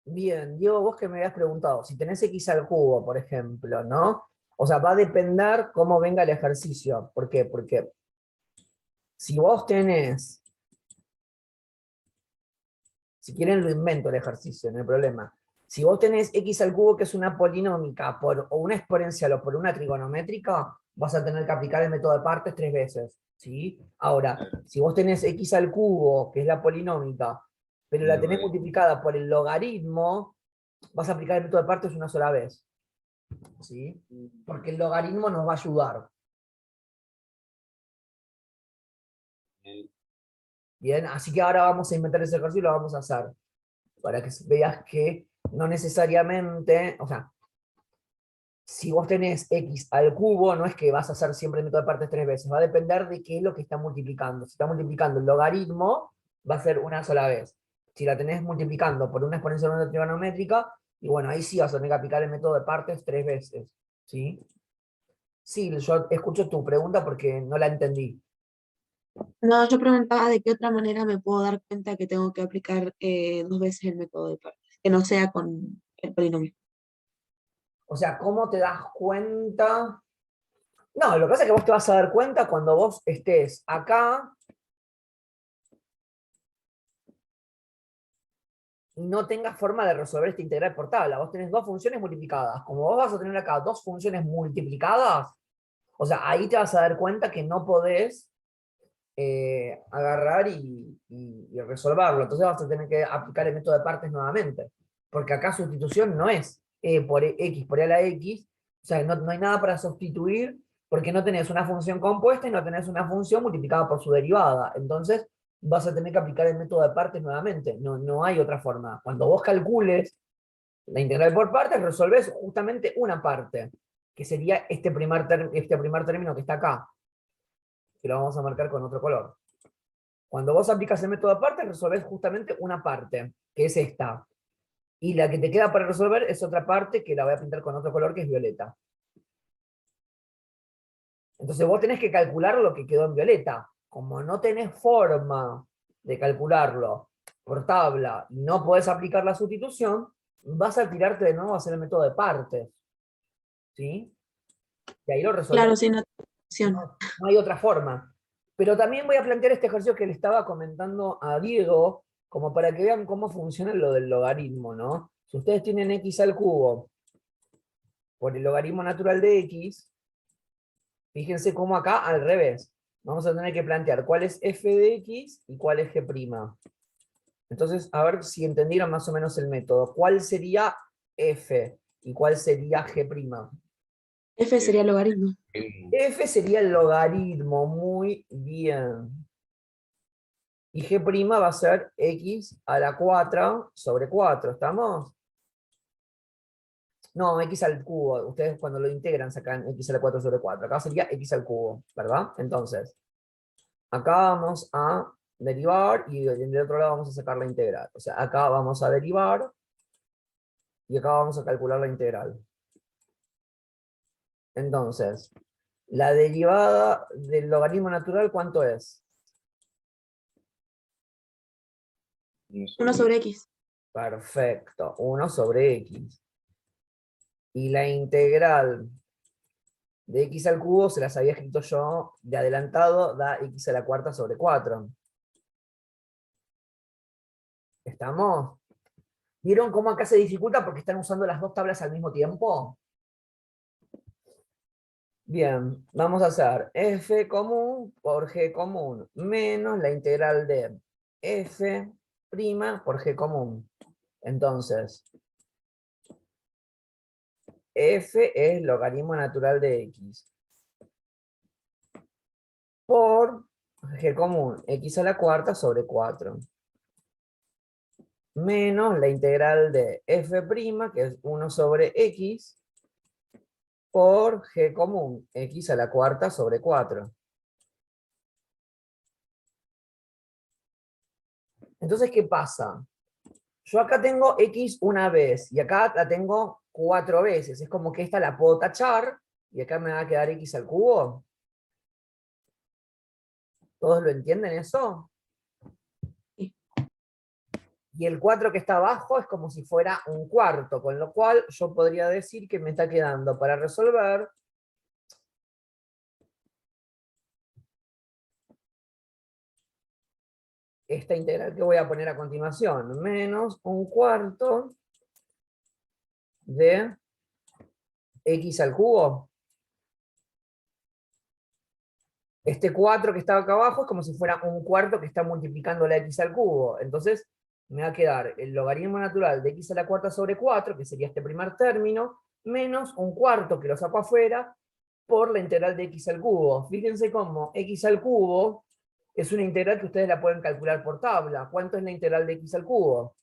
Bien, Diego, vos que me habías preguntado, si tenés x al cubo, por ejemplo, ¿no? O sea, va a depender cómo venga el ejercicio. ¿Por qué? Porque si vos tenés, si quieren lo invento el ejercicio, no hay problema. Si vos tenés x al cubo, que es una polinómica, o una exponencial o por una trigonométrica, vas a tener que aplicar el método de partes 3 veces, ¿sí? Ahora, si vos tenés x al cubo, que es la polinómica, pero la tenés multiplicada por el logaritmo, vas a aplicar el método de partes una sola vez, ¿sí? Porque el logaritmo nos va a ayudar. Bien, así que ahora vamos a inventar ese ejercicio y lo vamos a hacer. Para que veas que no necesariamente, o sea, si vos tenés x al cubo, no es que vas a hacer siempre el método de partes 3 veces, va a depender de qué es lo que está multiplicando. Si está multiplicando el logaritmo, va a ser una sola vez. Si la tenés multiplicando por una exponencial o una trigonométrica, y bueno, ahí sí vas a tener que aplicar el método de partes 3 veces, ¿sí? Sí, yo escucho tu pregunta porque no la entendí. No, yo preguntaba de qué otra manera me puedo dar cuenta que tengo que aplicar 2 veces el método de partes, que no sea con el polinomio. O sea, ¿cómo te das cuenta? No, lo que pasa es que vos te vas a dar cuenta cuando vos estés acá y no tengas forma de resolver esta integral por tabla. Vos tenés dos funciones multiplicadas. Como vos vas a tener acá dos funciones multiplicadas, o sea, ahí te vas a dar cuenta que no podés agarrar y resolverlo. Entonces vas a tener que aplicar el método de partes nuevamente. Porque acá sustitución no es por x por e a la x. O sea, no hay nada para sustituir porque no tenés una función compuesta y no tenés una función multiplicada por su derivada. Entonces vas a tener que aplicar el método de partes nuevamente. No hay otra forma. Cuando vos calcules la integral por partes, resolvés justamente una parte, que sería este primer término que está acá, que lo vamos a marcar con otro color. Cuando vos aplicas el método de partes, resolvés justamente una parte, que es esta. Y la que te queda para resolver es otra parte que la voy a pintar con otro color, que es violeta. Entonces vos tenés que calcular lo que quedó en violeta. Como no tenés forma de calcularlo por tabla y no podés aplicar la sustitución, vas a tirarte de nuevo a hacer el método de partes. ¿Sí? Y ahí lo resolvés. Claro, sin opción. No hay otra forma. Pero también voy a plantear este ejercicio que le estaba comentando a Diego, como para que vean cómo funciona lo del logaritmo, ¿no? Si ustedes tienen x al cubo por el logaritmo natural de x, fíjense cómo acá al revés. Vamos a tener que plantear cuál es f de x y cuál es g'. Entonces, a ver si entendieron más o menos el método. ¿Cuál sería f y cuál sería g'? F sería logaritmo. F sería el logaritmo, muy bien. Y g' va a ser x a la 4 sobre 4, ¿estamos? No, x al cubo. Ustedes cuando lo integran sacan x a la 4 sobre 4. Acá sería x al cubo, ¿verdad? Entonces, acá vamos a derivar y del otro lado vamos a sacar la integral. O sea, acá vamos a derivar y acá vamos a calcular la integral. Entonces, la derivada del logaritmo natural, ¿cuánto es? 1 sobre X. Perfecto, 1 sobre x. Y la integral de x al cubo, se las había escrito yo de adelantado, da x a la cuarta sobre 4. ¿Estamos? ¿Vieron cómo acá se dificulta porque están usando las dos tablas al mismo tiempo? Bien, vamos a hacer f común por g común menos la integral de f' por g común. Entonces, f es logaritmo natural de x por g común, x a la cuarta sobre 4. menos la integral de f', que es 1 sobre x, por g común, x a la cuarta sobre 4. Entonces, ¿qué pasa? Yo acá tengo x una vez, y acá la tengo 4 veces. Es como que esta la puedo tachar, y acá me va a quedar x al cubo. ¿Todos lo entienden eso? Sí. Y el 4 que está abajo es como si fuera un cuarto, con lo cual yo podría decir que me está quedando para resolver esta integral que voy a poner a continuación, menos un cuarto de x al cubo. Este 4 que está acá abajo es como si fuera un cuarto que está multiplicando la x al cubo. Entonces me va a quedar el logaritmo natural de x a la cuarta sobre 4, que sería este primer término, menos un cuarto que lo saco afuera, por la integral de x al cubo. Fíjense cómo x al cubo es una integral que ustedes la pueden calcular por tabla. ¿Cuánto es la integral de x al cubo?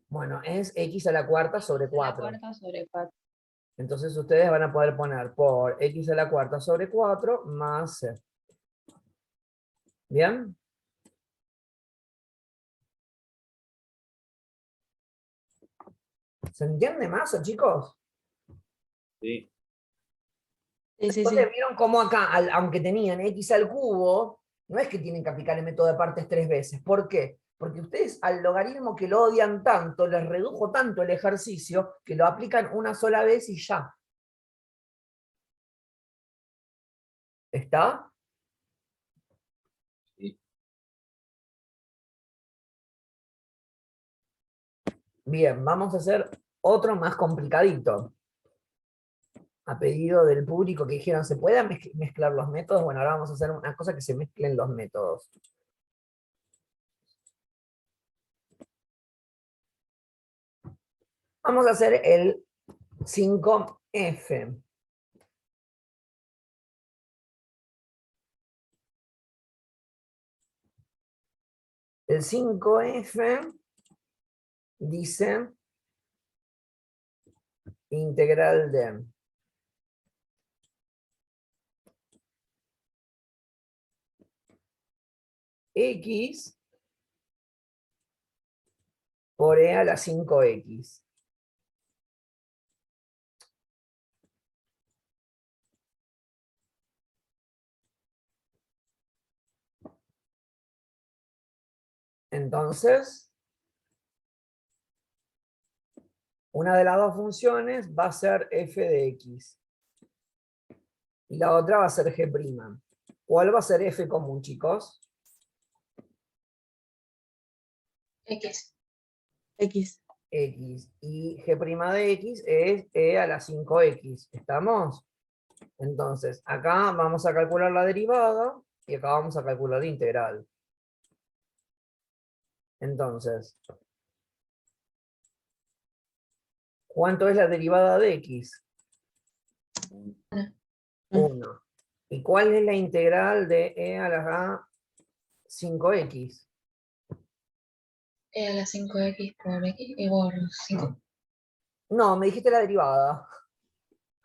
Bueno, es x a la cuarta sobre 4. Sobre 4. Entonces ustedes van a poder poner por x a la cuarta sobre 4 más c. ¿Bien? ¿Se entiende más, chicos? Sí. Sí, sí, Entonces sí. vieron cómo acá, aunque tenían x al cubo, no es que tienen que aplicar el método de partes 3 veces. ¿Por qué? Porque ustedes al logaritmo que lo odian tanto, les redujo tanto el ejercicio, que lo aplican una sola vez y ya. ¿Está? Sí. Bien, vamos a hacer otro más complicadito. A pedido del público que dijeron, ¿se pueden mezclar los métodos? Bueno, ahora vamos a hacer una cosa que se mezclen los métodos. Vamos a hacer el 5F. El 5F dice integral de x por e a la 5x. Entonces, una de las dos funciones va a ser f de x. Y la otra va a ser g'. ¿Cuál va a ser f común, chicos? X. X. X. Y g' de x es e a la 5x. ¿Estamos? Entonces, acá vamos a calcular la derivada y acá vamos a calcular la integral. Entonces, ¿cuánto es la derivada de x? 1. ¿Y cuál es la integral de e a la 5x? A la 5x por x y por 5. No, me dijiste la derivada.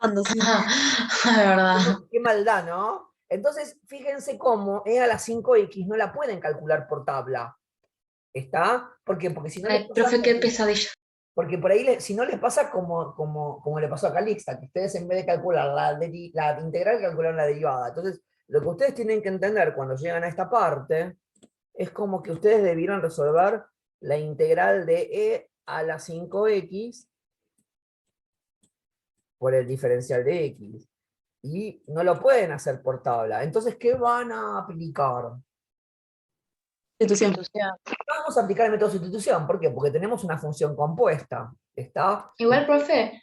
Ando, sí. De verdad. Qué maldad, ¿no? Entonces, fíjense cómo e a la 5x no la pueden calcular por tabla. ¿Está? ¿Por qué? Porque si no les Ay, pasa profe, qué como- pesadilla. porque por ahí, si no les pasa como le pasó a Calixta, que ustedes en vez de calcular la integral, calcularon la derivada. Entonces, lo que ustedes tienen que entender cuando llegan a esta parte, es como que ustedes debieron resolver la integral de e a la 5x por el diferencial de x. Y no lo pueden hacer por tabla. Entonces, ¿qué van a aplicar? Institución. Vamos a aplicar el método de sustitución. ¿Por qué? Porque tenemos una función compuesta. ¿Está? Igual, profe,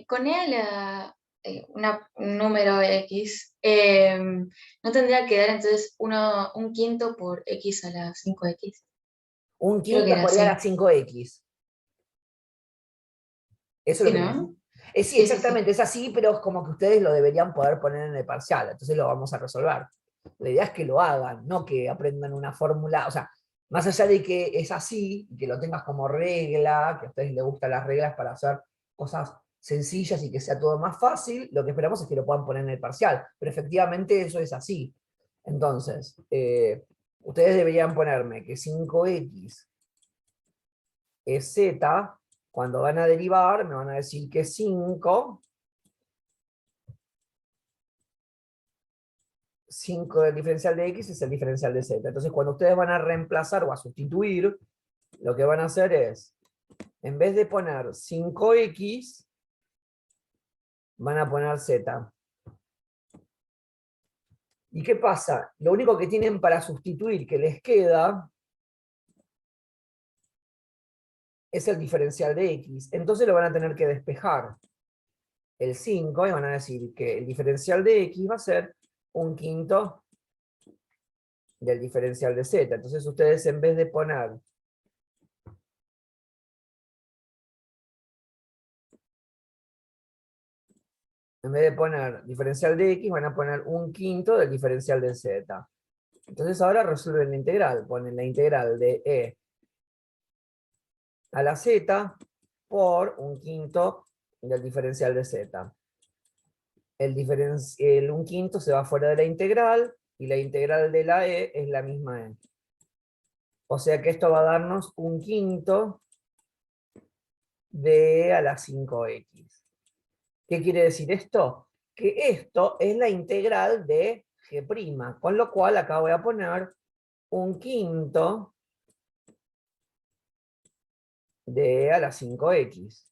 con E a un número X, ¿no tendría que dar entonces un quinto por X a la 5X? Un Creo que quinto era por e a la así. 5x. Eso es Sí, lo que ¿no? sí, Sí, sí, sí. exactamente, es así, pero es como que ustedes lo deberían poder poner en el parcial. Entonces lo vamos a resolver. La idea es que lo hagan, no que aprendan una fórmula, o sea, más allá de que es así, y que lo tengas como regla, que a ustedes les gustan las reglas para hacer cosas sencillas y que sea todo más fácil, lo que esperamos es que lo puedan poner en el parcial, pero efectivamente eso es así. Entonces, ustedes deberían ponerme que 5x es z, cuando van a derivar me van a decir que 5 del diferencial de x es el diferencial de z. Entonces, cuando ustedes van a reemplazar o a sustituir, lo que van a hacer es, en vez de poner 5x, van a poner z. ¿Y qué pasa? Lo único que tienen para sustituir que les queda es el diferencial de x. Entonces lo van a tener que despejar el 5 y van a decir que el diferencial de x va a ser 1/5 del diferencial de z. Entonces ustedes en vez de poner diferencial de x, van a poner 1/5 del diferencial de z. Entonces ahora resuelven la integral. Ponen la integral de e a la z por 1/5 del diferencial de z. El 1/5 se va fuera de la integral, y la integral de la e es la misma e. O sea que esto va a darnos 1/5 de e a la 5x. ¿Qué quiere decir esto? Que esto es la integral de g', con lo cual acá voy a poner 1/5 de e a la 5x.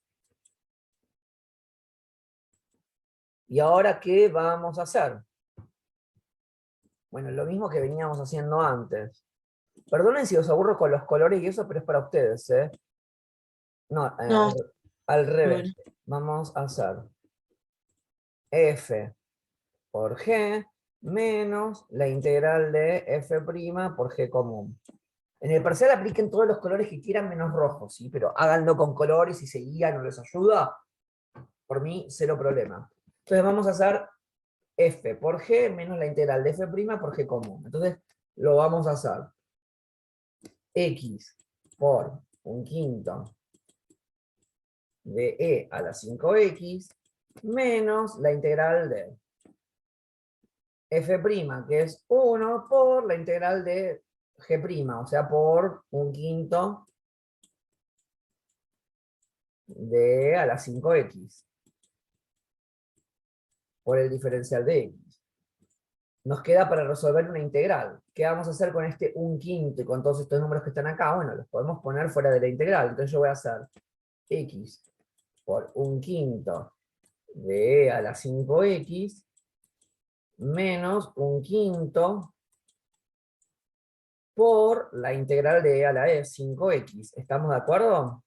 ¿Y ahora qué vamos a hacer? Bueno, lo mismo que veníamos haciendo antes. Perdonen si os aburro con los colores y eso, pero es para ustedes, ¿eh? No, No, al revés. bueno. Vamos a hacer f por g menos la integral de f' por g común. En el parcial apliquen todos los colores que quieran menos rojos, ¿sí? Pero háganlo con colores y se guían o les ayuda. Por mí, cero problema. Entonces vamos a hacer f por g menos la integral de f' por g común. Entonces lo vamos a hacer x por 1/5 de e a la 5x menos la integral de f', que es 1 por la integral de g', o sea, por 1/5 de e a la 5x por el diferencial de x. Nos queda para resolver una integral. ¿Qué vamos a hacer con este 1/5 y con todos estos números que están acá? Bueno, los podemos poner fuera de la integral. Entonces yo voy a hacer x por 1/5 de e a la 5x menos 1/5 por la integral de e a la e, 5x. ¿Estamos de acuerdo?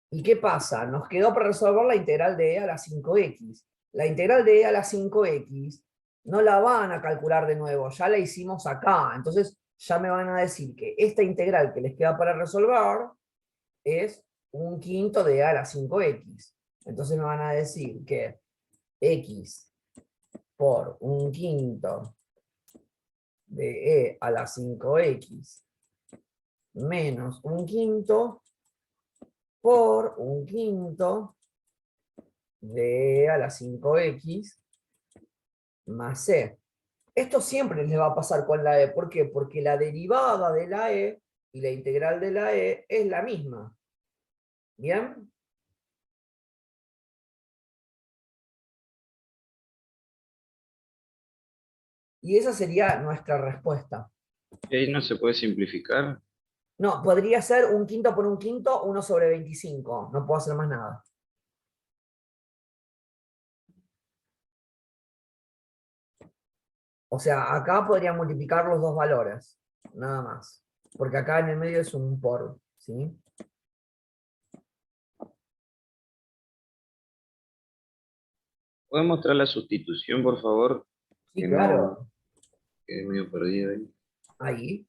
¿Y qué pasa? Nos quedó para resolver la integral de e a la 5x. La integral de e a la 5x no la van a calcular de nuevo, ya la hicimos acá. Entonces ya me van a decir que esta integral que les queda para resolver es 1/5 de e a la 5x. Entonces me van a decir que x por 1/5 de e a la 5x menos 1/5 por 1/5 de e a la 5x más c. Esto siempre les va a pasar con la e. ¿Por qué? Porque la derivada de la e y la integral de la e es la misma. ¿Bien? Y esa sería nuestra respuesta. ¿Y ahí no se puede simplificar? No, podría ser 1/5 por 1/5, 1 sobre 25. No puedo hacer más nada. O sea, acá podría multiplicar los dos valores. Nada más. Porque acá en el medio es un por. ¿Sí? ¿Puedes mostrar la sustitución, por favor? Sí, Que claro. no, quedé medio perdido ahí. Ahí.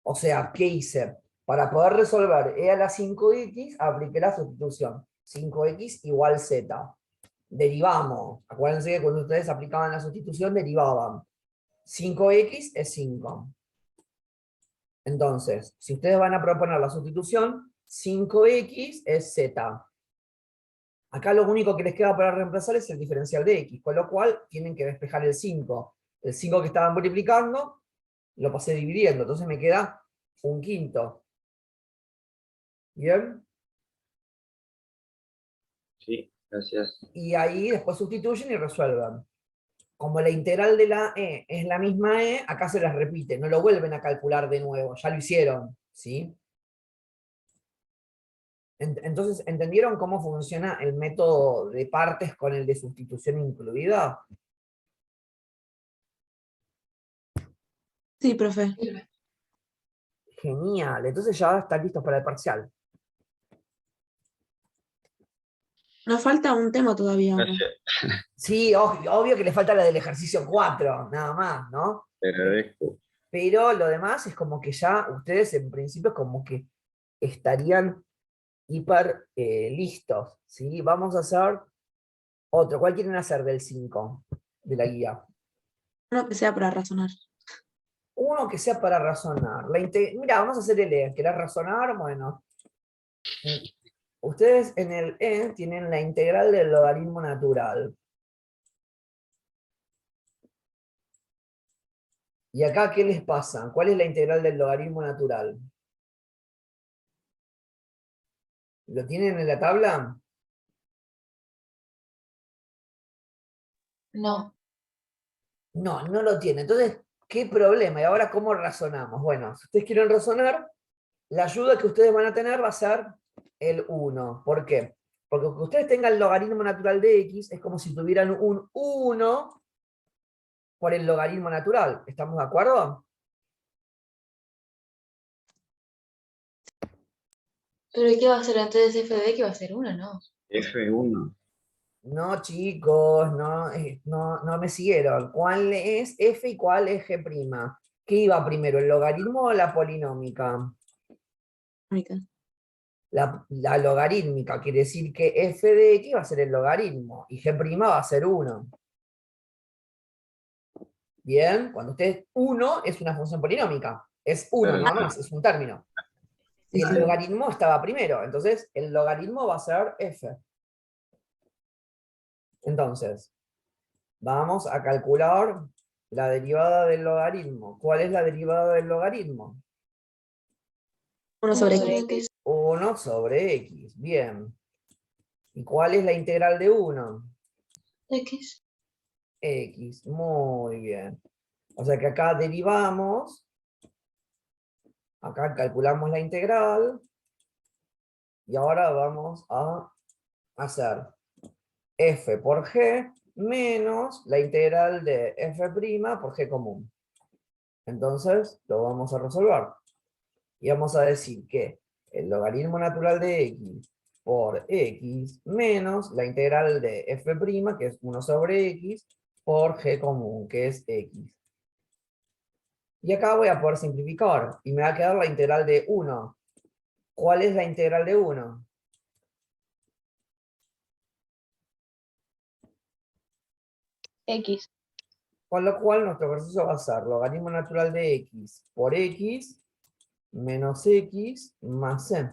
O sea, ¿qué hice? Para poder resolver e a la 5x, apliqué la sustitución. 5x igual z. derivamos. Acuérdense que cuando ustedes aplicaban la sustitución, derivaban. 5x es 5. Entonces, si ustedes van a proponer la sustitución, 5x es z. Acá lo único que les queda para reemplazar es el diferencial de x, con lo cual tienen que despejar el 5. El 5 que estaban multiplicando, lo pasé dividiendo, entonces me queda un quinto. ¿Bien? Sí, gracias. Y ahí después sustituyen y resuelven. Como la integral de la e es la misma e, acá se las repite, no lo vuelven a calcular de nuevo, ya lo hicieron, ¿sí? Entonces, ¿entendieron cómo funciona el método de partes con el de sustitución incluida? Sí, profe. Genial, entonces ya están listos para el parcial. Nos falta un tema todavía, ¿o no? Gracias. Sí, obvio que le falta la del ejercicio 4, nada más, ¿no? Te agradezco. Pero lo demás es como que ya ustedes en principio como que estarían hiper listos, ¿sí? Vamos a hacer otro. ¿Cuál quieren hacer del 5 de la guía? Uno que sea para razonar. Uno que sea para razonar. Mira, vamos a hacer el E. ¿Querés razonar? Bueno. Ustedes en el E tienen la integral del logaritmo natural. ¿Y acá qué les pasa? ¿Cuál es la integral del logaritmo natural? ¿Lo tienen en la tabla? No. No, no lo tienen. Entonces, ¿qué problema? ¿Y ahora cómo razonamos? Bueno, si ustedes quieren razonar, la ayuda que ustedes van a tener va a ser el 1. ¿Por qué? Porque que ustedes tengan el logaritmo natural de x es como si tuvieran un 1 por el logaritmo natural. ¿Estamos de acuerdo? ¿Pero qué va a ser entonces f de x? Va a ser 1, ¿no? F1. No, chicos, no, no me siguieron. ¿Cuál es f y cuál es g'? ¿Qué iba primero, el logaritmo o la polinómica? Mónica. La logarítmica quiere decir que f de x va a ser el logaritmo y g' va a ser 1. Bien, cuando ustedes 1 es una función polinómica, es 1 Claro. nada más, es un término. Sí, El sí. logaritmo estaba primero, entonces el logaritmo va a ser f. Entonces, vamos a calcular la derivada del logaritmo. ¿Cuál es la derivada del logaritmo? 1 sobre sobre x. x. 1 sobre x, bien. ¿Y cuál es la integral de 1? X. X, muy bien. O sea que acá derivamos, acá calculamos la integral, y ahora vamos a hacer f por g menos la integral de f' por g común. Entonces, lo vamos a resolver. Y vamos a decir que el logaritmo natural de x por x menos la integral de f', que es 1 sobre x, por g común, que es x. Y acá voy a poder simplificar, y me va a quedar la integral de 1. ¿Cuál es la integral de 1? X. Con lo cual nuestro ejercicio va a ser logaritmo natural de x por x menos x más c.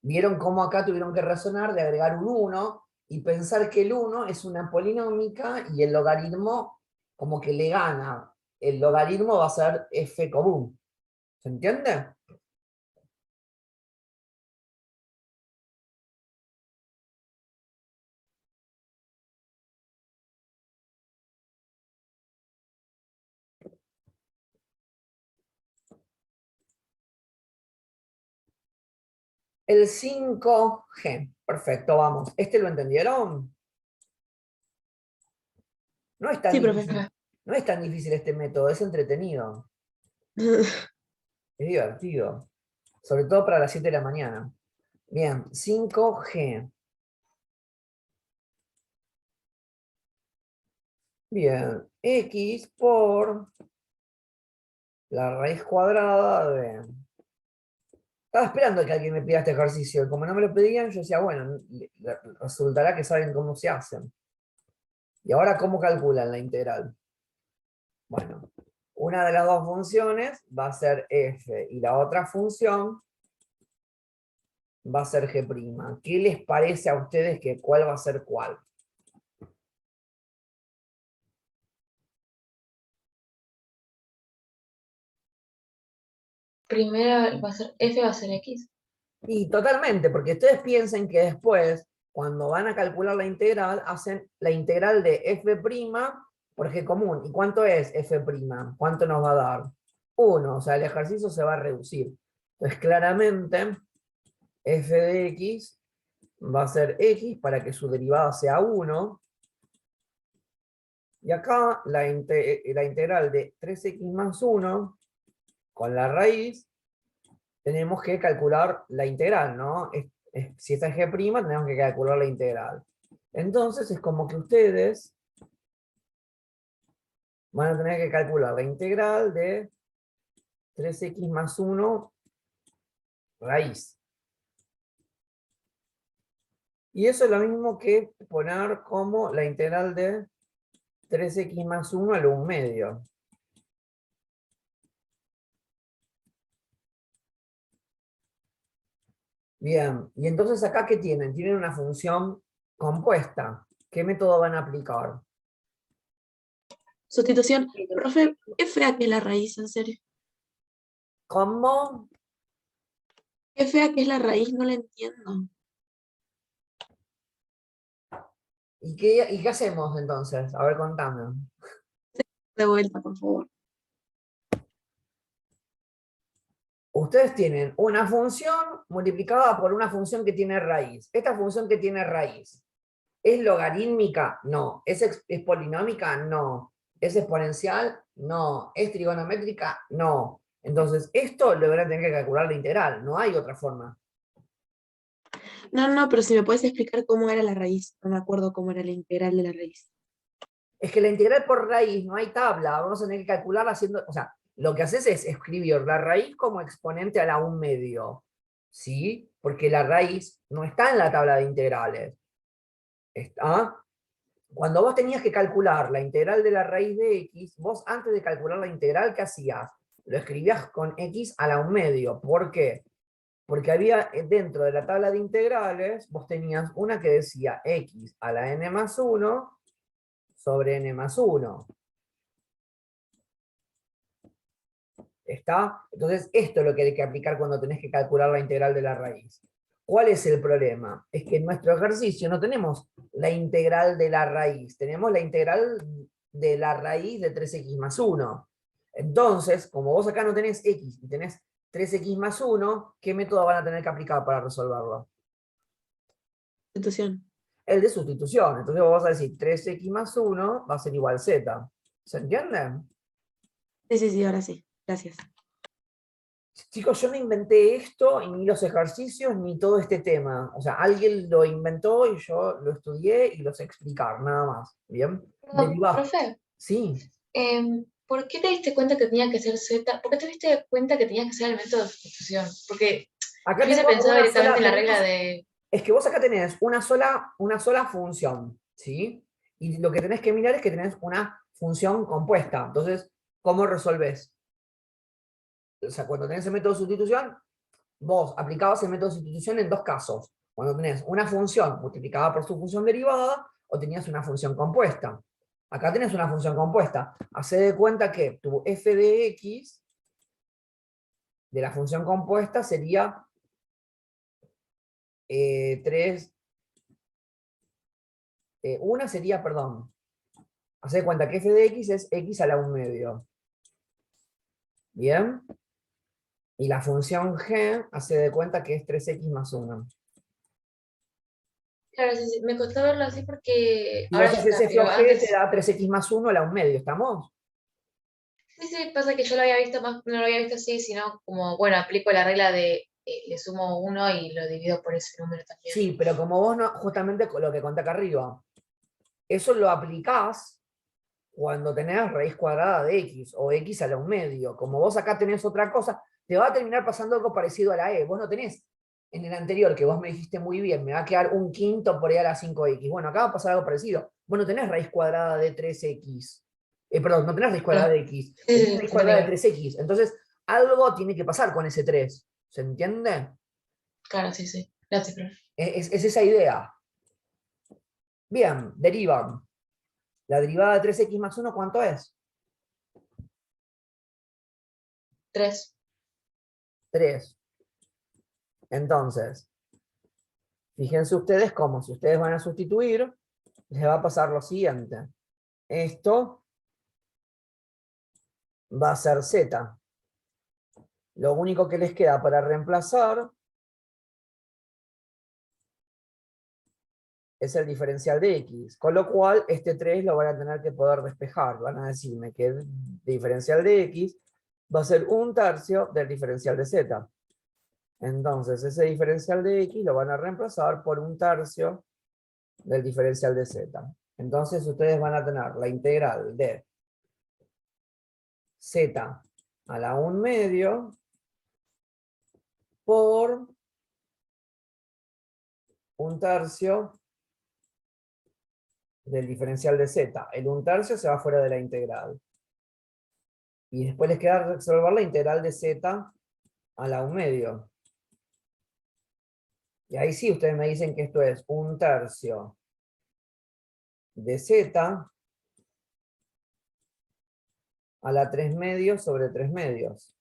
¿Vieron cómo acá tuvieron que razonar de agregar un 1 y pensar que el 1 es una polinómica y el logaritmo como que le gana? El logaritmo va a ser f común. ¿Se entiende? El 5G. Perfecto, vamos. ¿Este lo entendieron? No es tan Sí, profe. difícil. No es tan difícil este método, es entretenido. Es divertido. Sobre todo para las 7 de la mañana. Bien, 5G. Bien, x por la raíz cuadrada de Estaba esperando que alguien me pida este ejercicio, y como no me lo pedían, yo decía, bueno, resultará que saben cómo se hacen. Y ahora, ¿cómo calculan la integral? Bueno, una de las dos funciones va a ser f, y la otra función va a ser g'. ¿Qué les parece a ustedes que cuál va a ser cuál? Primero va a ser F va a ser X. Y totalmente, porque ustedes piensen que después, cuando van a calcular la integral, hacen la integral de f' por g común. ¿Y cuánto es f'? ¿Cuánto nos va a dar? 1, o sea, el ejercicio se va a reducir. Entonces, claramente, f de x va a ser x para que su derivada sea 1. Y acá la integral de 3x más 1 con la raíz, tenemos que calcular la integral, ¿no? Si esta es g', tenemos que calcular la integral. Entonces es como que ustedes van a tener que calcular la integral de 3x más 1 raíz. Y eso es lo mismo que poner como la integral de 3x más 1 a lo 1/2. Bien, y entonces acá ¿qué tienen? Tienen una función compuesta. ¿Qué método van a aplicar? Sustitución. Profe, qué fea que es la raíz, en serio. ¿Cómo? Qué fea que es la raíz, no la entiendo. ¿Y qué hacemos entonces? A ver, contame. De vuelta, por favor. Ustedes tienen una función multiplicada por una función que tiene raíz. Esta función que tiene raíz, ¿es logarítmica? No. ¿Es polinómica? No. ¿Es exponencial? No. ¿Es trigonométrica? No. Entonces, esto lo van a tener que calcular la integral. No hay otra forma. No, pero si me puedes explicar cómo era la raíz. No me acuerdo cómo era la integral de la raíz. Es que la integral por raíz no hay tabla. Vamos a tener que calcularla haciendo... O sea, lo que haces es escribir la raíz como exponente a la 1/2. ¿Sí? Porque la raíz no está en la tabla de integrales. Está... Cuando vos tenías que calcular la integral de la raíz de x, vos antes de calcular la integral, ¿qué hacías? Lo escribías con x a la 1/2. ¿Por qué? Porque había dentro de la tabla de integrales, vos tenías una que decía x a la n más 1 sobre n más 1. ¿Está? Entonces, esto es lo que hay que aplicar cuando tenés que calcular la integral de la raíz. ¿Cuál es el problema? Es que en nuestro ejercicio no tenemos la integral de la raíz, tenemos la integral de la raíz de 3x más 1. Entonces, como vos acá no tenés x y tenés 3x más 1, ¿qué método van a tener que aplicar para resolverlo? Sustitución. El de sustitución. Entonces vos vas a decir 3x más 1 va a ser igual z. ¿Se entiende? Sí, ahora sí. Gracias. Chicos, yo no inventé esto, y ni los ejercicios, ni todo este tema. O sea, alguien lo inventó y yo lo estudié y lo sé explicar, nada más. ¿Bien? Perdón, Derivá. profe, Sí. ¿por qué te diste cuenta que tenía que ser Z? ¿Por qué te diste cuenta que tenía que ser el método de sustitución? Porque Acá yo hubiese tengo pensado una directamente sola, en la regla de... es que vos acá tenés una sola función, ¿sí? Y lo que tenés que mirar es que tenés una función compuesta. Entonces, ¿cómo resolvés? O sea, cuando tenés el método de sustitución, vos aplicabas el método de sustitución en dos casos. Cuando tenés una función multiplicada por su función derivada, o tenías una función compuesta. Acá tenés una función compuesta. Hacé de cuenta que tu f de x de la función compuesta sería 3. Una sería, perdón. Hacé de cuenta que f de x es x a la 1/2. ¿Bien? Y la función g hace de cuenta que es 3x más 1. Claro, sí, me costó verlo así porque Si ahora vos ya haces está, f o pero g, te antes... da 3x más 1 a la 1/2. ¿Estamos? Sí, pasa que yo lo había visto más, no lo había visto así, sino como, bueno, aplico la regla de le sumo 1 y lo divido por ese número también. Sí, pero como vos no, justamente con lo que conté acá arriba, eso lo aplicás cuando tenés raíz cuadrada de x, o x a la 1/2. Como vos acá tenés otra cosa, te va a terminar pasando algo parecido a la E. Vos no tenés en el anterior, que vos me dijiste muy bien, me va a quedar un quinto por ahí a la 5x. Bueno, acá va a pasar algo parecido. Vos no tenés raíz cuadrada de 3x. Perdón, no tenés raíz cuadrada de x. Sí, Tenés sí, raíz sí, cuadrada de claro. 3x. Entonces, algo tiene que pasar con ese 3. ¿Se entiende? Claro, sí, sí. Gracias, profe. Es esa idea. Bien, derivan. La derivada de 3x más 1, ¿cuánto es? 3. 3. Entonces, fíjense ustedes cómo, si ustedes van a sustituir, les va a pasar lo siguiente. Esto va a ser z. Lo único que les queda para reemplazar es el diferencial de x, con lo cual este 3 lo van a tener que poder despejar. Van a decirme que el diferencial de x va a ser 1/3 del diferencial de z. Entonces ese diferencial de x lo van a reemplazar por 1/3 del diferencial de z. Entonces ustedes van a tener la integral de z a la 1/2 por 1/3 del diferencial de z. El 1/3 se va fuera de la integral. Y después les queda resolver la integral de z a la 1/2. Y ahí sí ustedes me dicen que esto es 1/3 de z a la 3/2 sobre 3/2.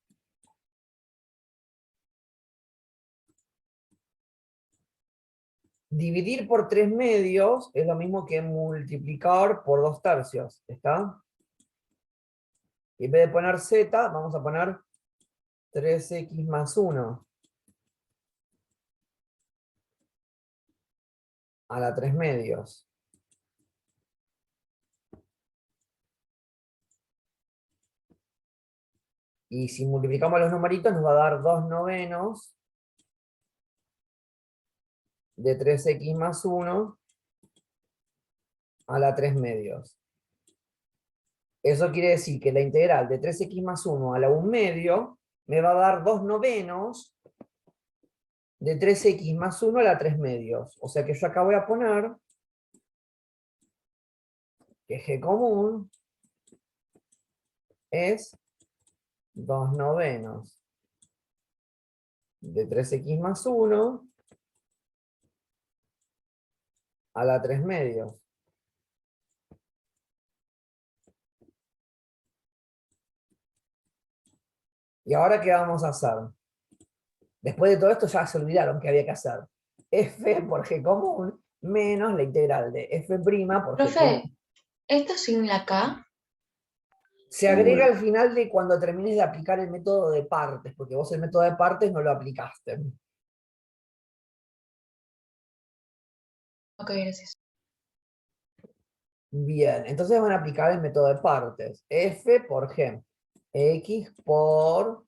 Dividir por 3/2 es lo mismo que multiplicar por 2/3. ¿Está? Y en vez de poner z, vamos a poner 3x más 1 a la 3/2. Y si multiplicamos los numeritos nos va a dar 2/9 de 3x más 1 a la 3/2. Eso quiere decir que la integral de 3x más 1 a la 1/2 me va a dar 2/9 de 3x más 1 a la 3/2. O sea que yo acá voy a poner que g común es 2/9 de 3x más 1 a la 3/2. ¿Y ahora qué vamos a hacer? Después de todo esto ya se olvidaron que había que hacer. F por g común menos la integral de f' por g común. Profe, ¿esto sin la K? Se agrega al final de cuando termines de aplicar el método de partes, porque vos el método de partes no lo aplicaste. Ok, gracias. Bien, entonces van a aplicar el método de partes. F por g. X por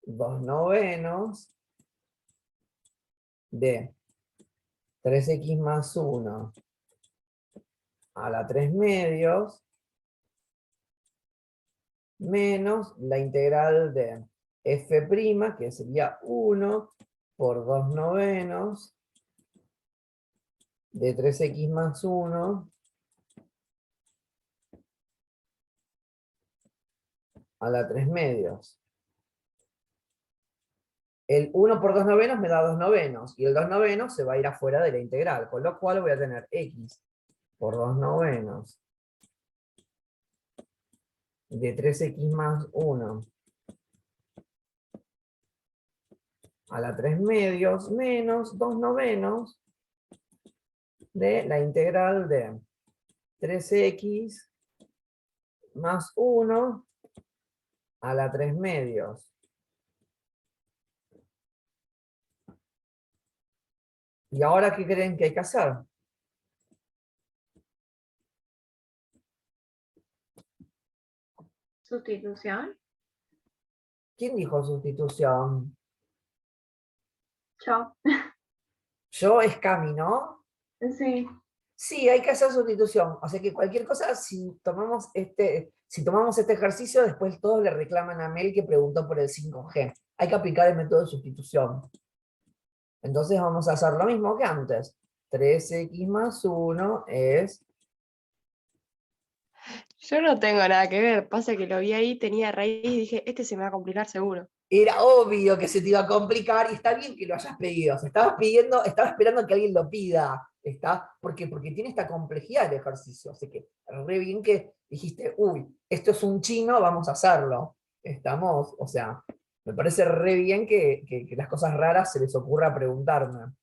2/9 de 3x más 1 a la 3/2 menos la integral de f', que sería 1 por 2/9 de 3x más 1 a la 3/2. El 1 por 2/9 me da 2/9, y el 2/9 se va a ir afuera de la integral, con lo cual voy a tener x por 2/9 de 3x más 1 a la 3/2 menos 2/9 de la integral de 3x más 1 a la 3/2. ¿Y ahora qué creen que hay que hacer? Sustitución. ¿Quién dijo sustitución? Yo. Yo es Cami, ¿no? Sí. Sí, hay que hacer sustitución. O sea que cualquier cosa, si tomamos Si tomamos este ejercicio, después todos le reclaman a Mel que preguntó por el 5G. Hay que aplicar el método de sustitución. Entonces vamos a hacer lo mismo que antes. 3x más 1 es... Yo no tengo nada que ver, pasa que lo vi ahí, tenía raíz y dije, este se me va a complicar seguro. Era obvio que se te iba a complicar y está bien que lo hayas pedido. O sea, estaba esperando que alguien lo pida. Porque tiene esta complejidad el ejercicio. Así que re bien que dijiste, uy, esto es un chino, vamos a hacerlo. O sea, me parece re bien que las cosas raras se les ocurra preguntarme.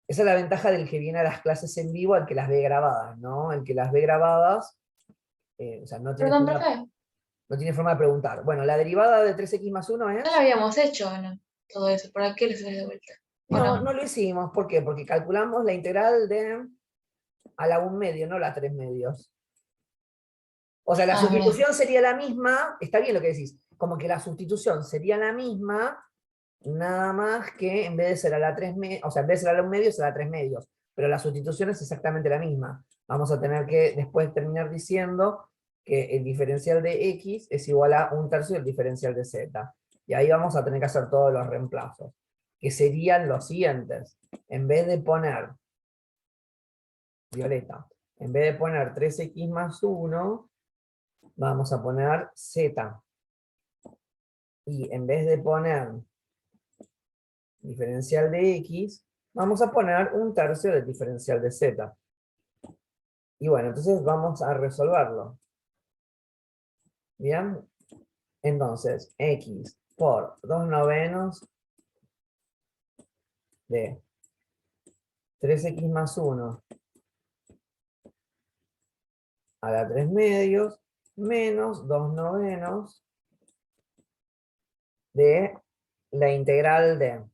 Esa es la ventaja del que viene a las clases en vivo al que las ve grabadas, ¿no? El que las ve grabadas, o sea, no tiene, Perdón, forma, profe, no tiene forma de preguntar. Bueno, la derivada de 3x más 1 es... ya lo habíamos hecho, ¿no? Todo eso, ¿para qué lo haces de vuelta? No, no lo hicimos. ¿Por qué? Porque calculamos la integral de a la 1 medio, no la 3 medios. O sea, la Ah, verdad. sustitución sería la misma, está bien lo que decís, como que la sustitución sería la misma, nada más que en vez de ser a la 3 medios, o sea, en vez de ser a la 1 medio, será a 3 medios. Pero la sustitución es exactamente la misma. Vamos a tener que después terminar diciendo que el diferencial de x es igual a 1/3 del diferencial de z. Y ahí vamos a tener que hacer todos los reemplazos, que serían los siguientes. En vez de poner, violeta, en vez de poner 3x más 1, vamos a poner z. Y en vez de poner diferencial de x, vamos a poner 1/3 del diferencial de z. Y bueno, entonces vamos a resolverlo. ¿Bien? Entonces, x por 2/9 de 3x más 1 a la 3 medios menos 2/9 de la integral de...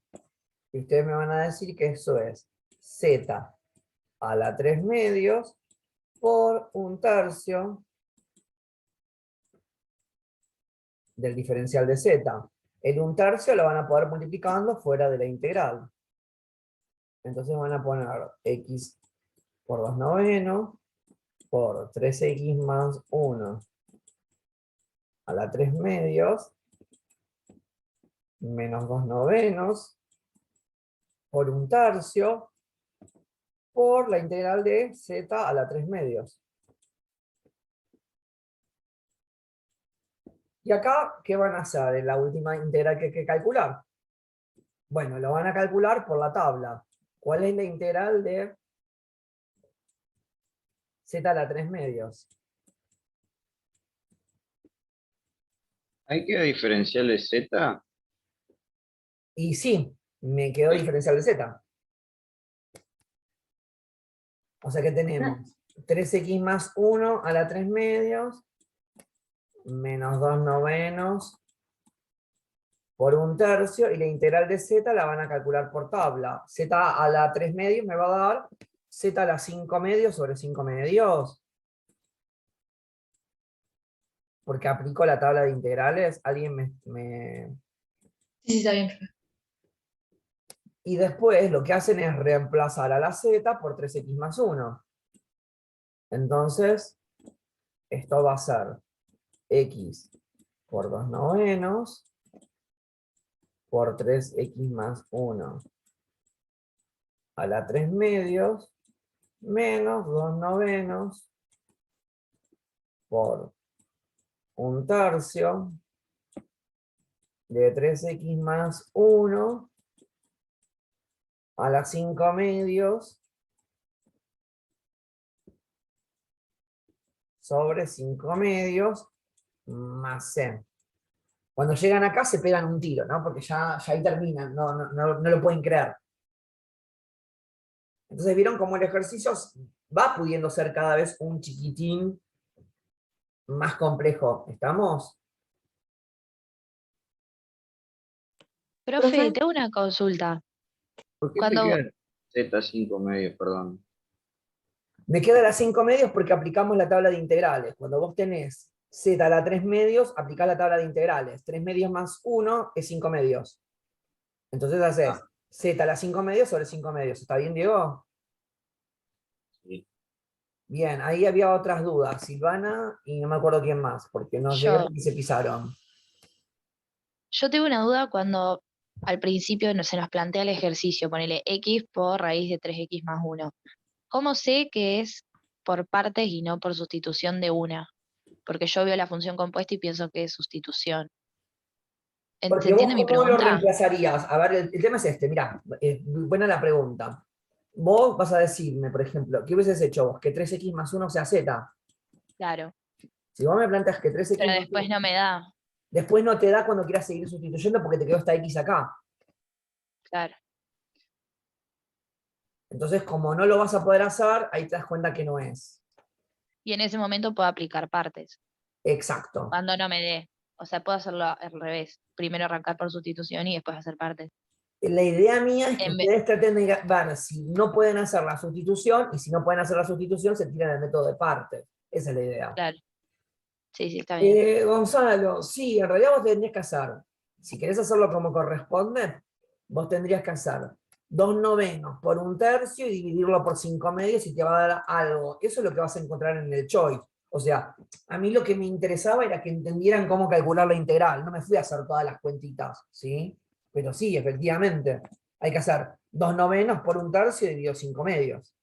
Y ustedes me van a decir que eso es z a la 3 medios por 1/3 del diferencial de z. El 1/3 lo van a poder multiplicando fuera de la integral. Entonces van a poner x por 2/9 por 3x más 1 a la 3 medios menos 2/9 por 1/3 por la integral de z a la 3 medios. Y acá, ¿qué van a hacer en la última integral que hay que calcular? Bueno, lo van a calcular por la tabla. ¿Cuál es la integral de z a la 3 medios? ¿Hay que diferencial de z? Y sí, me quedó diferencial de z. O sea que tenemos 3x más 1 a la 3 medios menos 2/9 por 1/3, y la integral de z la van a calcular por tabla. Z a la 3 medios me va a dar z a la 5 medios sobre 5 medios. Porque aplico la tabla de integrales. ¿Alguien me... Sí, está bien, profe. Y después lo que hacen es reemplazar a la z por 3x más 1. Entonces, esto va a ser x por 2/9 por 3x más 1 a la 3 medios menos 2/9 por 1/3 de 3x más 1 a la 5 medios sobre 5 medios más c. Cuando llegan acá se pegan un tiro, ¿no? Porque ya ahí terminan, no lo pueden creer. Entonces vieron cómo el ejercicio va pudiendo ser cada vez un chiquitín más complejo. ¿Estamos? Profe, Profe. tengo una consulta. ¿Por qué te Cuando, queda z 5 medios, perdón? Me queda las 5 medios porque aplicamos la tabla de integrales. Cuando vos tenés z a la 3 medios, aplicás la tabla de integrales. 3 medios más 1 es 5 medios. Entonces haces z a la 5 medios sobre 5 medios. ¿Está bien, Diego? Sí. Bien, ahí había otras dudas. Silvana y no me acuerdo quién más, porque nos Yo. llegaron y se pisaron. Yo tengo una duda cuando al principio se nos plantea el ejercicio, ponele x por raíz de 3x más 1. ¿Cómo sé que es por partes y no por sustitución de una? Porque yo veo la función compuesta y pienso que es sustitución. ¿Se Porque vos, entiende mi ¿cómo lo pregunta? reemplazarías? A ver, el tema es este, mirá, buena la pregunta. Vos vas a decirme, por ejemplo, ¿qué hubieses hecho vos? Que 3x más 1 sea z. Claro, Si vos me planteas que pero 3x más 1, después no me da. después no te da cuando quieras seguir sustituyendo porque te quedó esta x acá. Claro. Entonces, como no lo vas a poder hacer, ahí te das cuenta que no es. Y en ese momento puedo aplicar partes, Exacto. cuando no me dé. O sea, puedo hacerlo al revés. Primero arrancar por sustitución y después hacer partes. La idea mía es que En vez- ustedes traten de ver si no pueden hacer la sustitución y si no pueden hacer la sustitución se tiran el método de partes. Esa es la idea. Claro. Sí, sí, está bien. Gonzalo, sí, en realidad vos tendrías que hacer, si querés hacerlo como corresponde, vos tendrías que hacer 2/9 por 1/3 y dividirlo por 5/2 y te va a dar algo. Eso es lo que vas a encontrar en el choice. O sea, a mí lo que me interesaba era que entendieran cómo calcular la integral. No me fui a hacer todas las cuentitas, ¿sí? Pero sí, efectivamente, hay que hacer 2/9 por 1/3 dividido 5/2.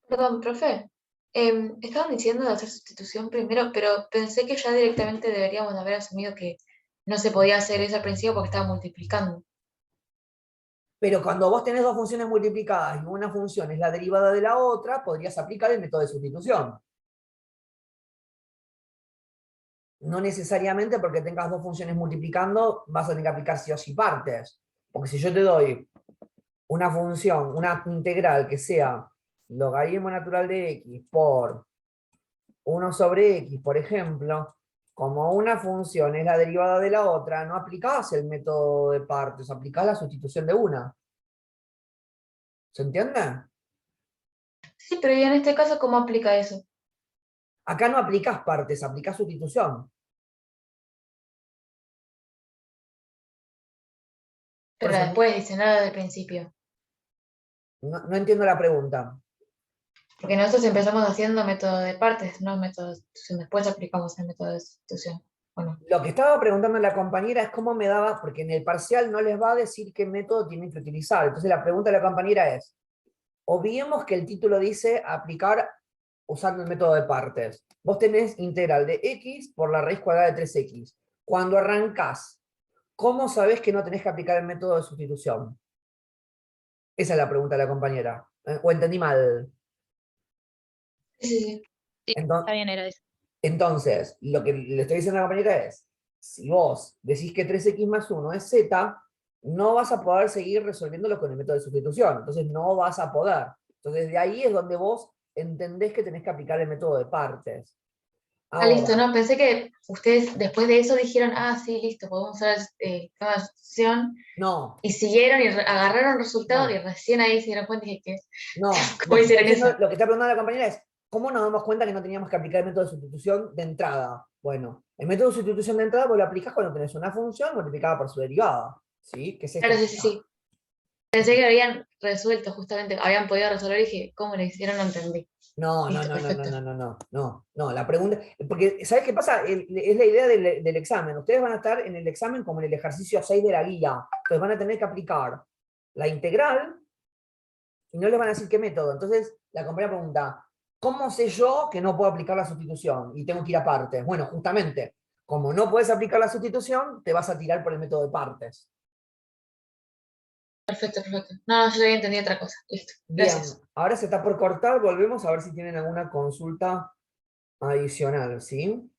Perdón, profe. Estaban diciendo de hacer sustitución primero, pero pensé que ya directamente deberíamos de haber asumido que no se podía hacer eso al principio porque estaba multiplicando. Pero cuando vos tenés dos funciones multiplicadas y una función es la derivada de la otra, podrías aplicar el método de sustitución. No necesariamente porque tengas dos funciones multiplicando vas a tener que aplicar sí o sí partes. Porque si yo te doy una función, una integral que sea logaritmo natural de x por 1/x, por ejemplo, como una función es la derivada de la otra, no aplicás el método de partes, aplicás la sustitución de una. ¿Se entiende? Sí, pero ¿y en este caso cómo aplica eso? Acá no aplicás partes, aplicás sustitución. Por Pero eso después dice nada desde el principio. no entiendo la pregunta. Porque nosotros empezamos haciendo método de partes, no método de sustitución. Después aplicamos el método de sustitución. Bueno, Lo que estaba preguntando la compañera es cómo me daba, porque en el parcial no les va a decir qué método tienen que utilizar. Entonces la pregunta de la compañera es, obviemos que el título dice aplicar usando el método de partes. Vos tenés integral de x por la raíz cuadrada de 3x. Cuando arrancás, ¿cómo sabés que no tenés que aplicar el método de sustitución? Esa es la pregunta de la compañera. ¿O entendí mal? sí, sí, sí. Sí, está Entonces, bien, era eso. Entonces, lo que le estoy diciendo a la compañera es, si vos decís que 3x más 1 es z, no vas a poder seguir resolviéndolo con el método de sustitución. Entonces, no vas a poder. Entonces, de ahí es donde vos entendés que tenés que aplicar el método de partes. Ah, listo, Ahora, no, pensé que ustedes después de eso dijeron, ah, sí, listo, podemos usar el sistema de sustitución. no, Y siguieron y agarraron resultados y no, recién ahí se dieron cuenta y dije que, no. ¿cómo hicieron Lo eso? que está preguntando la compañera es, ¿cómo nos damos cuenta que no teníamos que aplicar el método de sustitución de entrada? Bueno, el método de sustitución de entrada vos lo aplicás cuando tenés una función multiplicada por su derivada. ¿Sí? ¿Qué es esto? Claro, sí, sí, sí. Pensé que habían resuelto justamente, habían podido resolver y dije, ¿cómo lo hicieron? No entendí. No, no, Listo, no, no, no, perfecto. no, no, no, no, no, la pregunta, porque, ¿sabes qué pasa? Es la idea del examen. Ustedes van a estar en el examen como en el ejercicio 6 de la guía. Entonces van a tener que aplicar la integral y no les van a decir qué método. Entonces la compañera pregunta, ¿cómo sé yo que no puedo aplicar la sustitución y tengo que ir a partes? Bueno, justamente, como no puedes aplicar la sustitución, te vas a tirar por el método de partes. Perfecto, perfecto. No, no, yo había entendido otra cosa. Listo. Bien, Gracias. ahora se está por cortar, volvemos a ver si tienen alguna consulta adicional, ¿sí?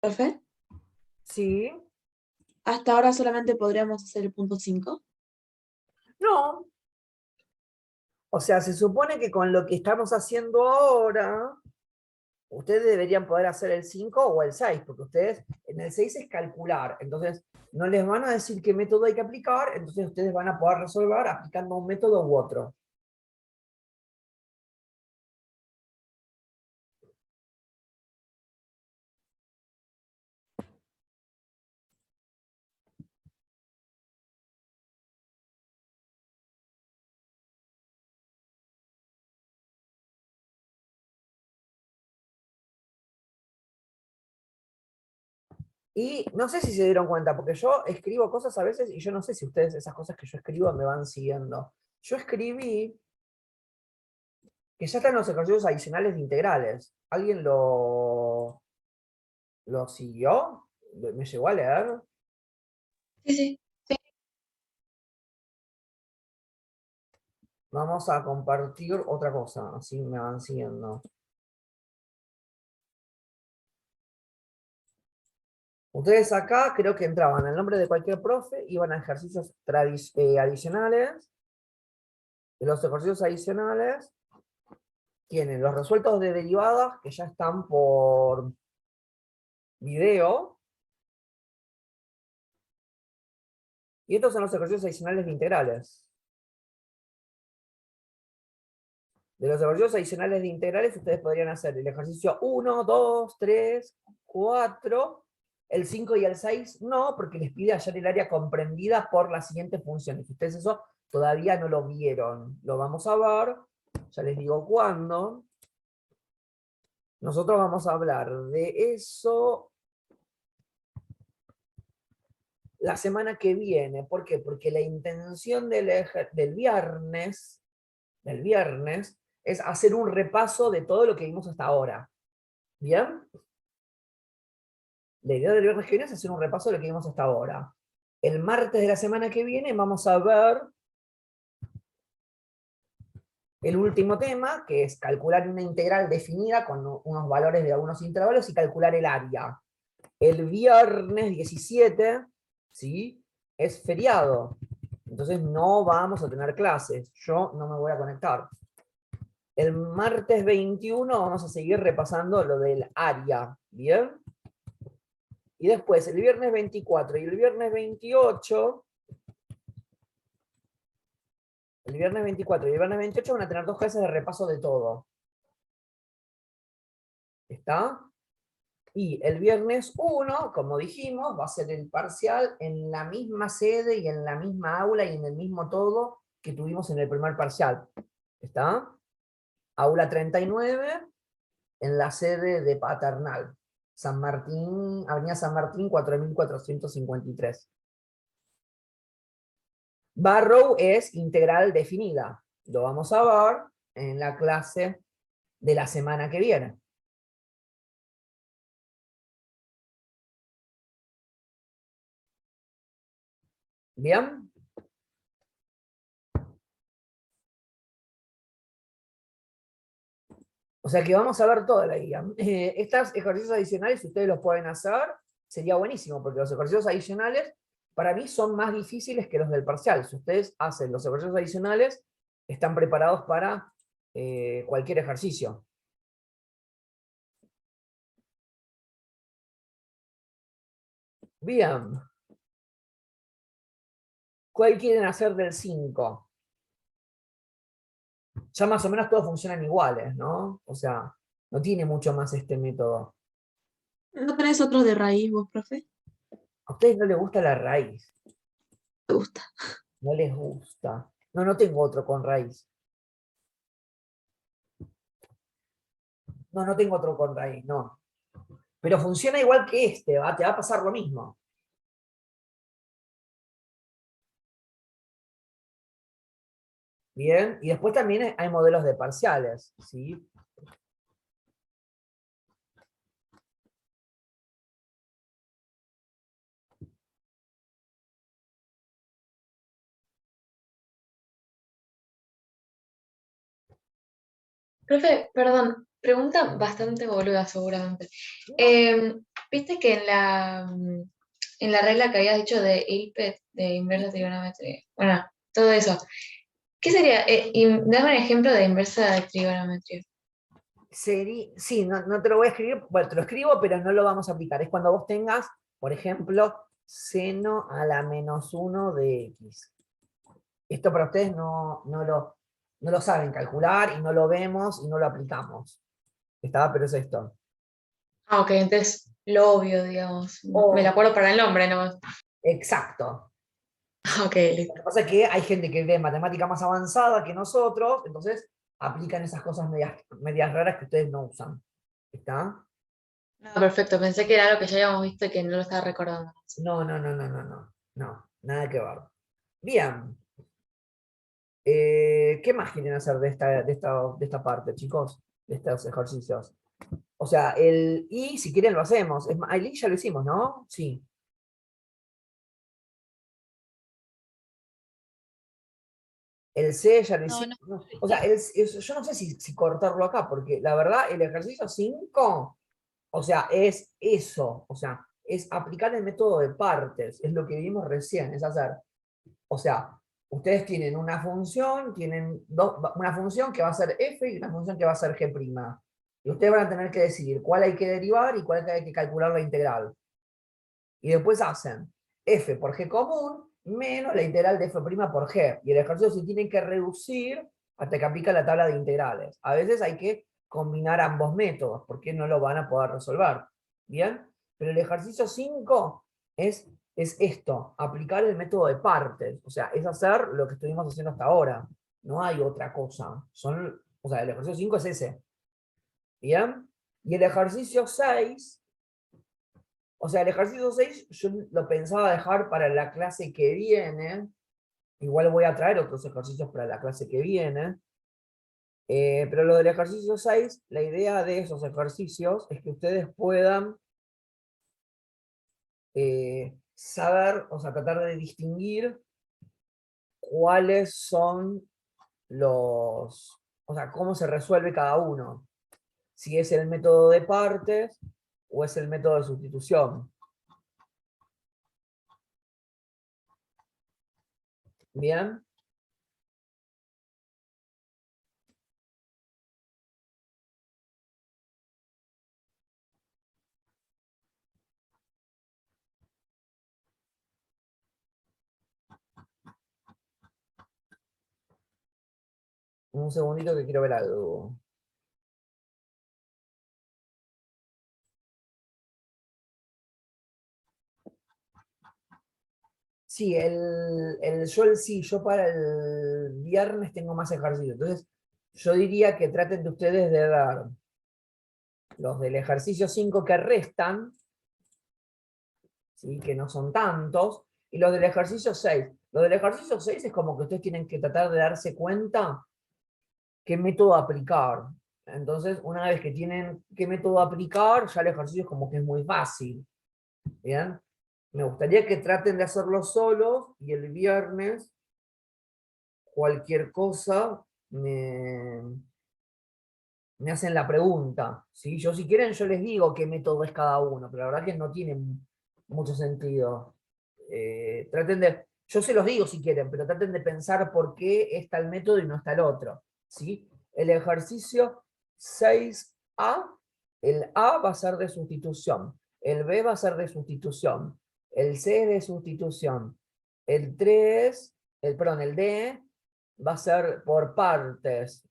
Profe, Sí, hasta ahora solamente podríamos hacer el punto 5. no. O sea, se supone que con lo que estamos haciendo ahora, ustedes deberían poder hacer el 5 o el 6, porque ustedes, en el 6 es calcular, entonces no les van a decir qué método hay que aplicar, entonces ustedes van a poder resolver aplicando un método u otro. Y no sé si se dieron cuenta, porque yo escribo cosas a veces y yo no sé si ustedes esas cosas que yo escribo me van siguiendo. Yo escribí que ya están los ejercicios adicionales de integrales. ¿Alguien lo siguió? ¿Me llegó a leer? Sí, sí. Vamos a compartir otra cosa, así me van siguiendo. Ustedes acá creo que entraban el nombre de cualquier profe, iban a ejercicios adicionales. Y los ejercicios adicionales tienen los resueltos de derivadas que ya están por video. Y estos son los ejercicios adicionales de integrales. De los ejercicios adicionales de integrales, ustedes podrían hacer el ejercicio 1, 2, 3, 4, el 5 y el 6 no, porque les pide hallar el área comprendida por las siguientes funciones. Ustedes eso todavía no lo vieron. Lo vamos a ver, ya les digo cuándo. Nosotros vamos a hablar de eso la semana que viene. ¿Por qué? Porque la intención del viernes es hacer un repaso de todo lo que vimos hasta ahora. ¿Bien? La idea del viernes que viene es hacer un repaso de lo que vimos hasta ahora. El martes de la semana que viene vamos a ver el último tema, que es calcular una integral definida con unos valores de algunos intervalos y calcular el área. El viernes 17, ¿sí?, es feriado. Entonces no vamos a tener clases. Yo no me voy a conectar. El martes 21 vamos a seguir repasando lo del área. ¿Bien? Y después, el viernes 24 y el viernes 28, el viernes 24 y el viernes 28 van a tener 2 clases de repaso de todo. ¿Está? Y el viernes 1, como dijimos, va a ser el parcial en la misma sede y en la misma aula y en el mismo todo que tuvimos en el primer parcial. ¿Está? Aula 39, en la sede de Paternal. San Martín, Avenida San Martín, 4453. Barrow es integral definida. Lo vamos a ver en la clase de la semana que viene. ¿Bien? O sea que vamos a ver toda la guía. Estos ejercicios adicionales, si ustedes los pueden hacer, sería buenísimo, porque los ejercicios adicionales para mí son más difíciles que los del parcial. Si ustedes hacen los ejercicios adicionales, están preparados para cualquier ejercicio. Bien. ¿Cuál quieren hacer del 5? Ya más o menos todos funcionan iguales, ¿no? O sea, no tiene mucho más este método. ¿No tenés otro de raíz vos, profe? A ustedes no les gusta la raíz, Me gusta. no les gusta. No, no tengo otro con raíz. No, no tengo otro con raíz, no. Pero funciona igual que este, te va a pasar lo mismo. Bien, y después también hay modelos de parciales, ¿sí? Profe, perdón, pregunta bastante boluda seguramente. Em, viste que en la regla que habías dicho de ILPET, de inversa trigonometría, bueno, todo eso, ¿qué sería? Dame un ejemplo de inversa de trigonometría. Sí, no te lo voy a escribir, bueno, te lo escribo, pero no lo vamos a aplicar. Es cuando vos tengas, por ejemplo, seno a la -1 de x. Esto para ustedes no lo saben calcular y no lo vemos y no lo aplicamos. ¿Está? Pero es esto. Ah, ok, entonces lo obvio, digamos. O- Me lo acuerdo para el nombre nomás. Exacto. Ok, Lo listo. que pasa es que hay gente que ve matemática más avanzada que nosotros, entonces aplican esas cosas medias raras que ustedes no usan. ¿Está? No, perfecto, pensé que era algo que ya habíamos visto y que no lo estaba recordando. No, nada que ver. Bien. ¿Qué más quieren hacer de esta parte, chicos? De estos ejercicios. O sea, y si quieren lo hacemos. El I ya lo hicimos, ¿no? Sí. El C ya lo No, hicimos. No. O sea, yo no sé si cortarlo acá, porque la verdad, el ejercicio 5, o sea, es eso. O sea, es aplicar el método de partes. Es lo que vimos recién, es hacer. O sea, ustedes tienen una función, una función que va a ser f y una función que va a ser g'. Y ustedes van a tener que decidir cuál hay que derivar y cuál hay que calcular la integral. Y después hacen f por g común menos la integral de f' por g. Y el ejercicio se tiene que reducir hasta que aplica la tabla de integrales. A veces hay que combinar ambos métodos, porque no lo van a poder resolver. ¿Bien? Pero el ejercicio 5 es esto, aplicar el método de partes. O sea, es hacer lo que estuvimos haciendo hasta ahora. No hay otra cosa. O sea, el ejercicio 5 es ese. ¿Bien? Y el ejercicio 6, o sea, el ejercicio 6 yo lo pensaba dejar para la clase que viene. Igual voy a traer otros ejercicios para la clase que viene. Pero lo del ejercicio 6, la idea de esos ejercicios es que ustedes puedan saber, o sea, tratar de distinguir cuáles son o sea, cómo se resuelve cada uno. Si es el método de partes o es el método de sustitución. ¿Bien? Un segundito que quiero ver algo. Sí, yo para el viernes tengo más ejercicio. Entonces, yo diría que traten de ustedes de ver los del ejercicio 5 que restan, ¿sí? Que no son tantos, y los del ejercicio 6. Los del ejercicio 6 es como que ustedes tienen que tratar de darse cuenta qué método aplicar. Entonces, una vez que tienen qué método aplicar, ya el ejercicio es como que es muy fácil. ¿Bien? Me gustaría que traten de hacerlo solos y el viernes cualquier cosa me hacen la pregunta. ¿Sí? Yo si quieren yo les digo qué método es cada uno, pero la verdad que no tiene mucho sentido. Yo se los digo si quieren, pero traten de pensar por qué está el método y no está el otro. ¿Sí? El ejercicio 6A, el A va a ser de sustitución, el B va a ser de sustitución, el C es de sustitución, el el D va a ser por partes.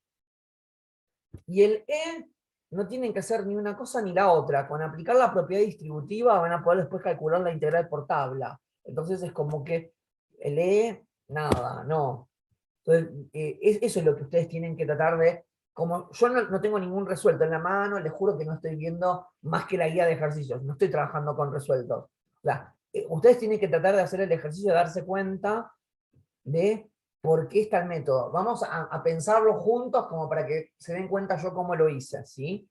Y el E no tienen que hacer ni una cosa ni la otra. Con aplicar la propiedad distributiva van a poder después calcular la integral por tabla. Entonces es como que el E, nada, no. Entonces, eso es lo que ustedes tienen que tratar de... Como yo no tengo ningún resuelto en la mano, les juro que no estoy viendo más que la guía de ejercicios. No estoy trabajando con resueltos. O sea, ustedes tienen que tratar de hacer el ejercicio de darse cuenta de por qué está el método. Vamos a pensarlo juntos como para que se den cuenta yo cómo lo hice, ¿sí?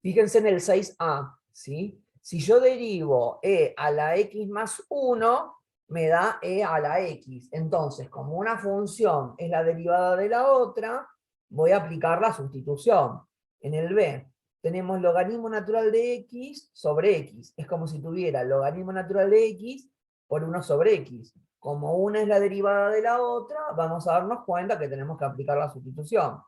Fíjense en el 6A, ¿sí? Si yo derivo e a la x más 1, me da e a la x. Entonces, como una función es la derivada de la otra, voy a aplicar la sustitución. En el B, tenemos logaritmo natural de x sobre x. Es como si tuviera logaritmo natural de x por 1 sobre x. Como una es la derivada de la otra, vamos a darnos cuenta que tenemos que aplicar la sustitución.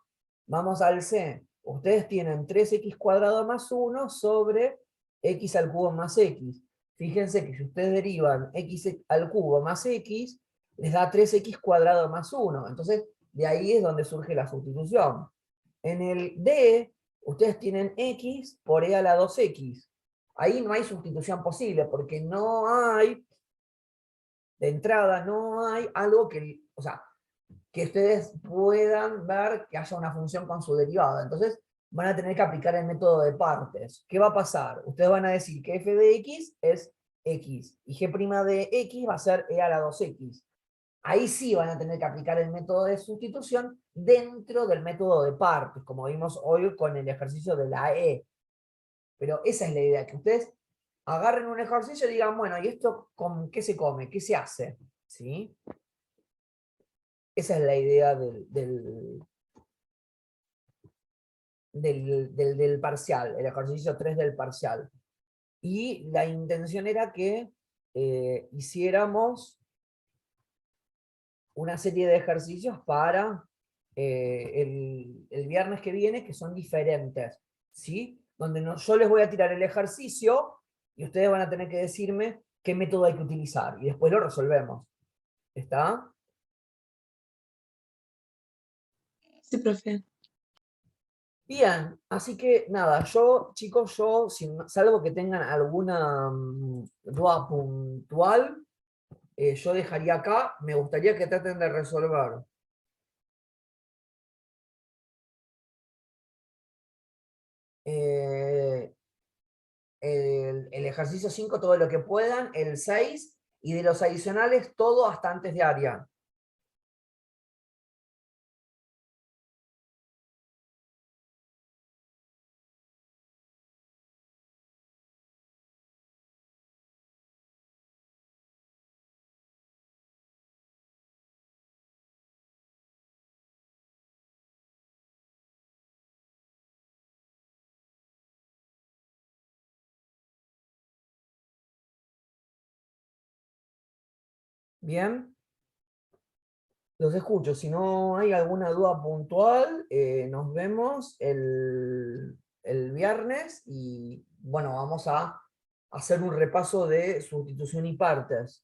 Vamos al C. Ustedes tienen 3x cuadrado más 1 sobre x al cubo más x. Fíjense que si ustedes derivan x al cubo más x, les da 3x cuadrado más 1. Entonces, de ahí es donde surge la sustitución. En el D, ustedes tienen x por e a la 2x. Ahí no hay sustitución posible, porque no hay, de entrada, no hay algo que, o sea, que ustedes puedan ver que haya una función con su derivada. Entonces, van a tener que aplicar el método de partes. ¿Qué va a pasar? Ustedes van a decir que f de x es x, y g' de x va a ser e a la 2x. Ahí sí van a tener que aplicar el método de sustitución dentro del método de partes, como vimos hoy con el ejercicio de la E. Pero esa es la idea, que ustedes agarren un ejercicio y digan, bueno, ¿y esto con qué se come? ¿Qué se hace? ¿Sí? Esa es la idea del parcial, el ejercicio 3 del parcial. Y la intención era que hiciéramos una serie de ejercicios para el viernes que viene, que son diferentes, ¿sí? Donde yo les voy a tirar el ejercicio y ustedes van a tener que decirme qué método hay que utilizar, y después lo resolvemos. ¿Está? Sí, profe. Bien, así que nada, yo, chicos, salvo que tengan alguna duda puntual, yo dejaría acá. Me gustaría que traten de resolver el ejercicio 5 todo lo que puedan, el 6, y de los adicionales todo hasta antes de área. Bien, los escucho. Si no hay alguna duda puntual, nos vemos el viernes y bueno, vamos a hacer un repaso de sustitución y partes.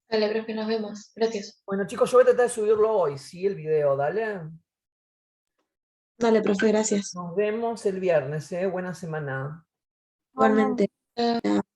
Dale, profe, nos vemos. Gracias. Bueno, chicos, yo voy a tratar de subirlo hoy, ¿sí? El video, dale. Dale, profe, gracias. Nos vemos el viernes, ¿eh? Buena semana. Igualmente. Chao.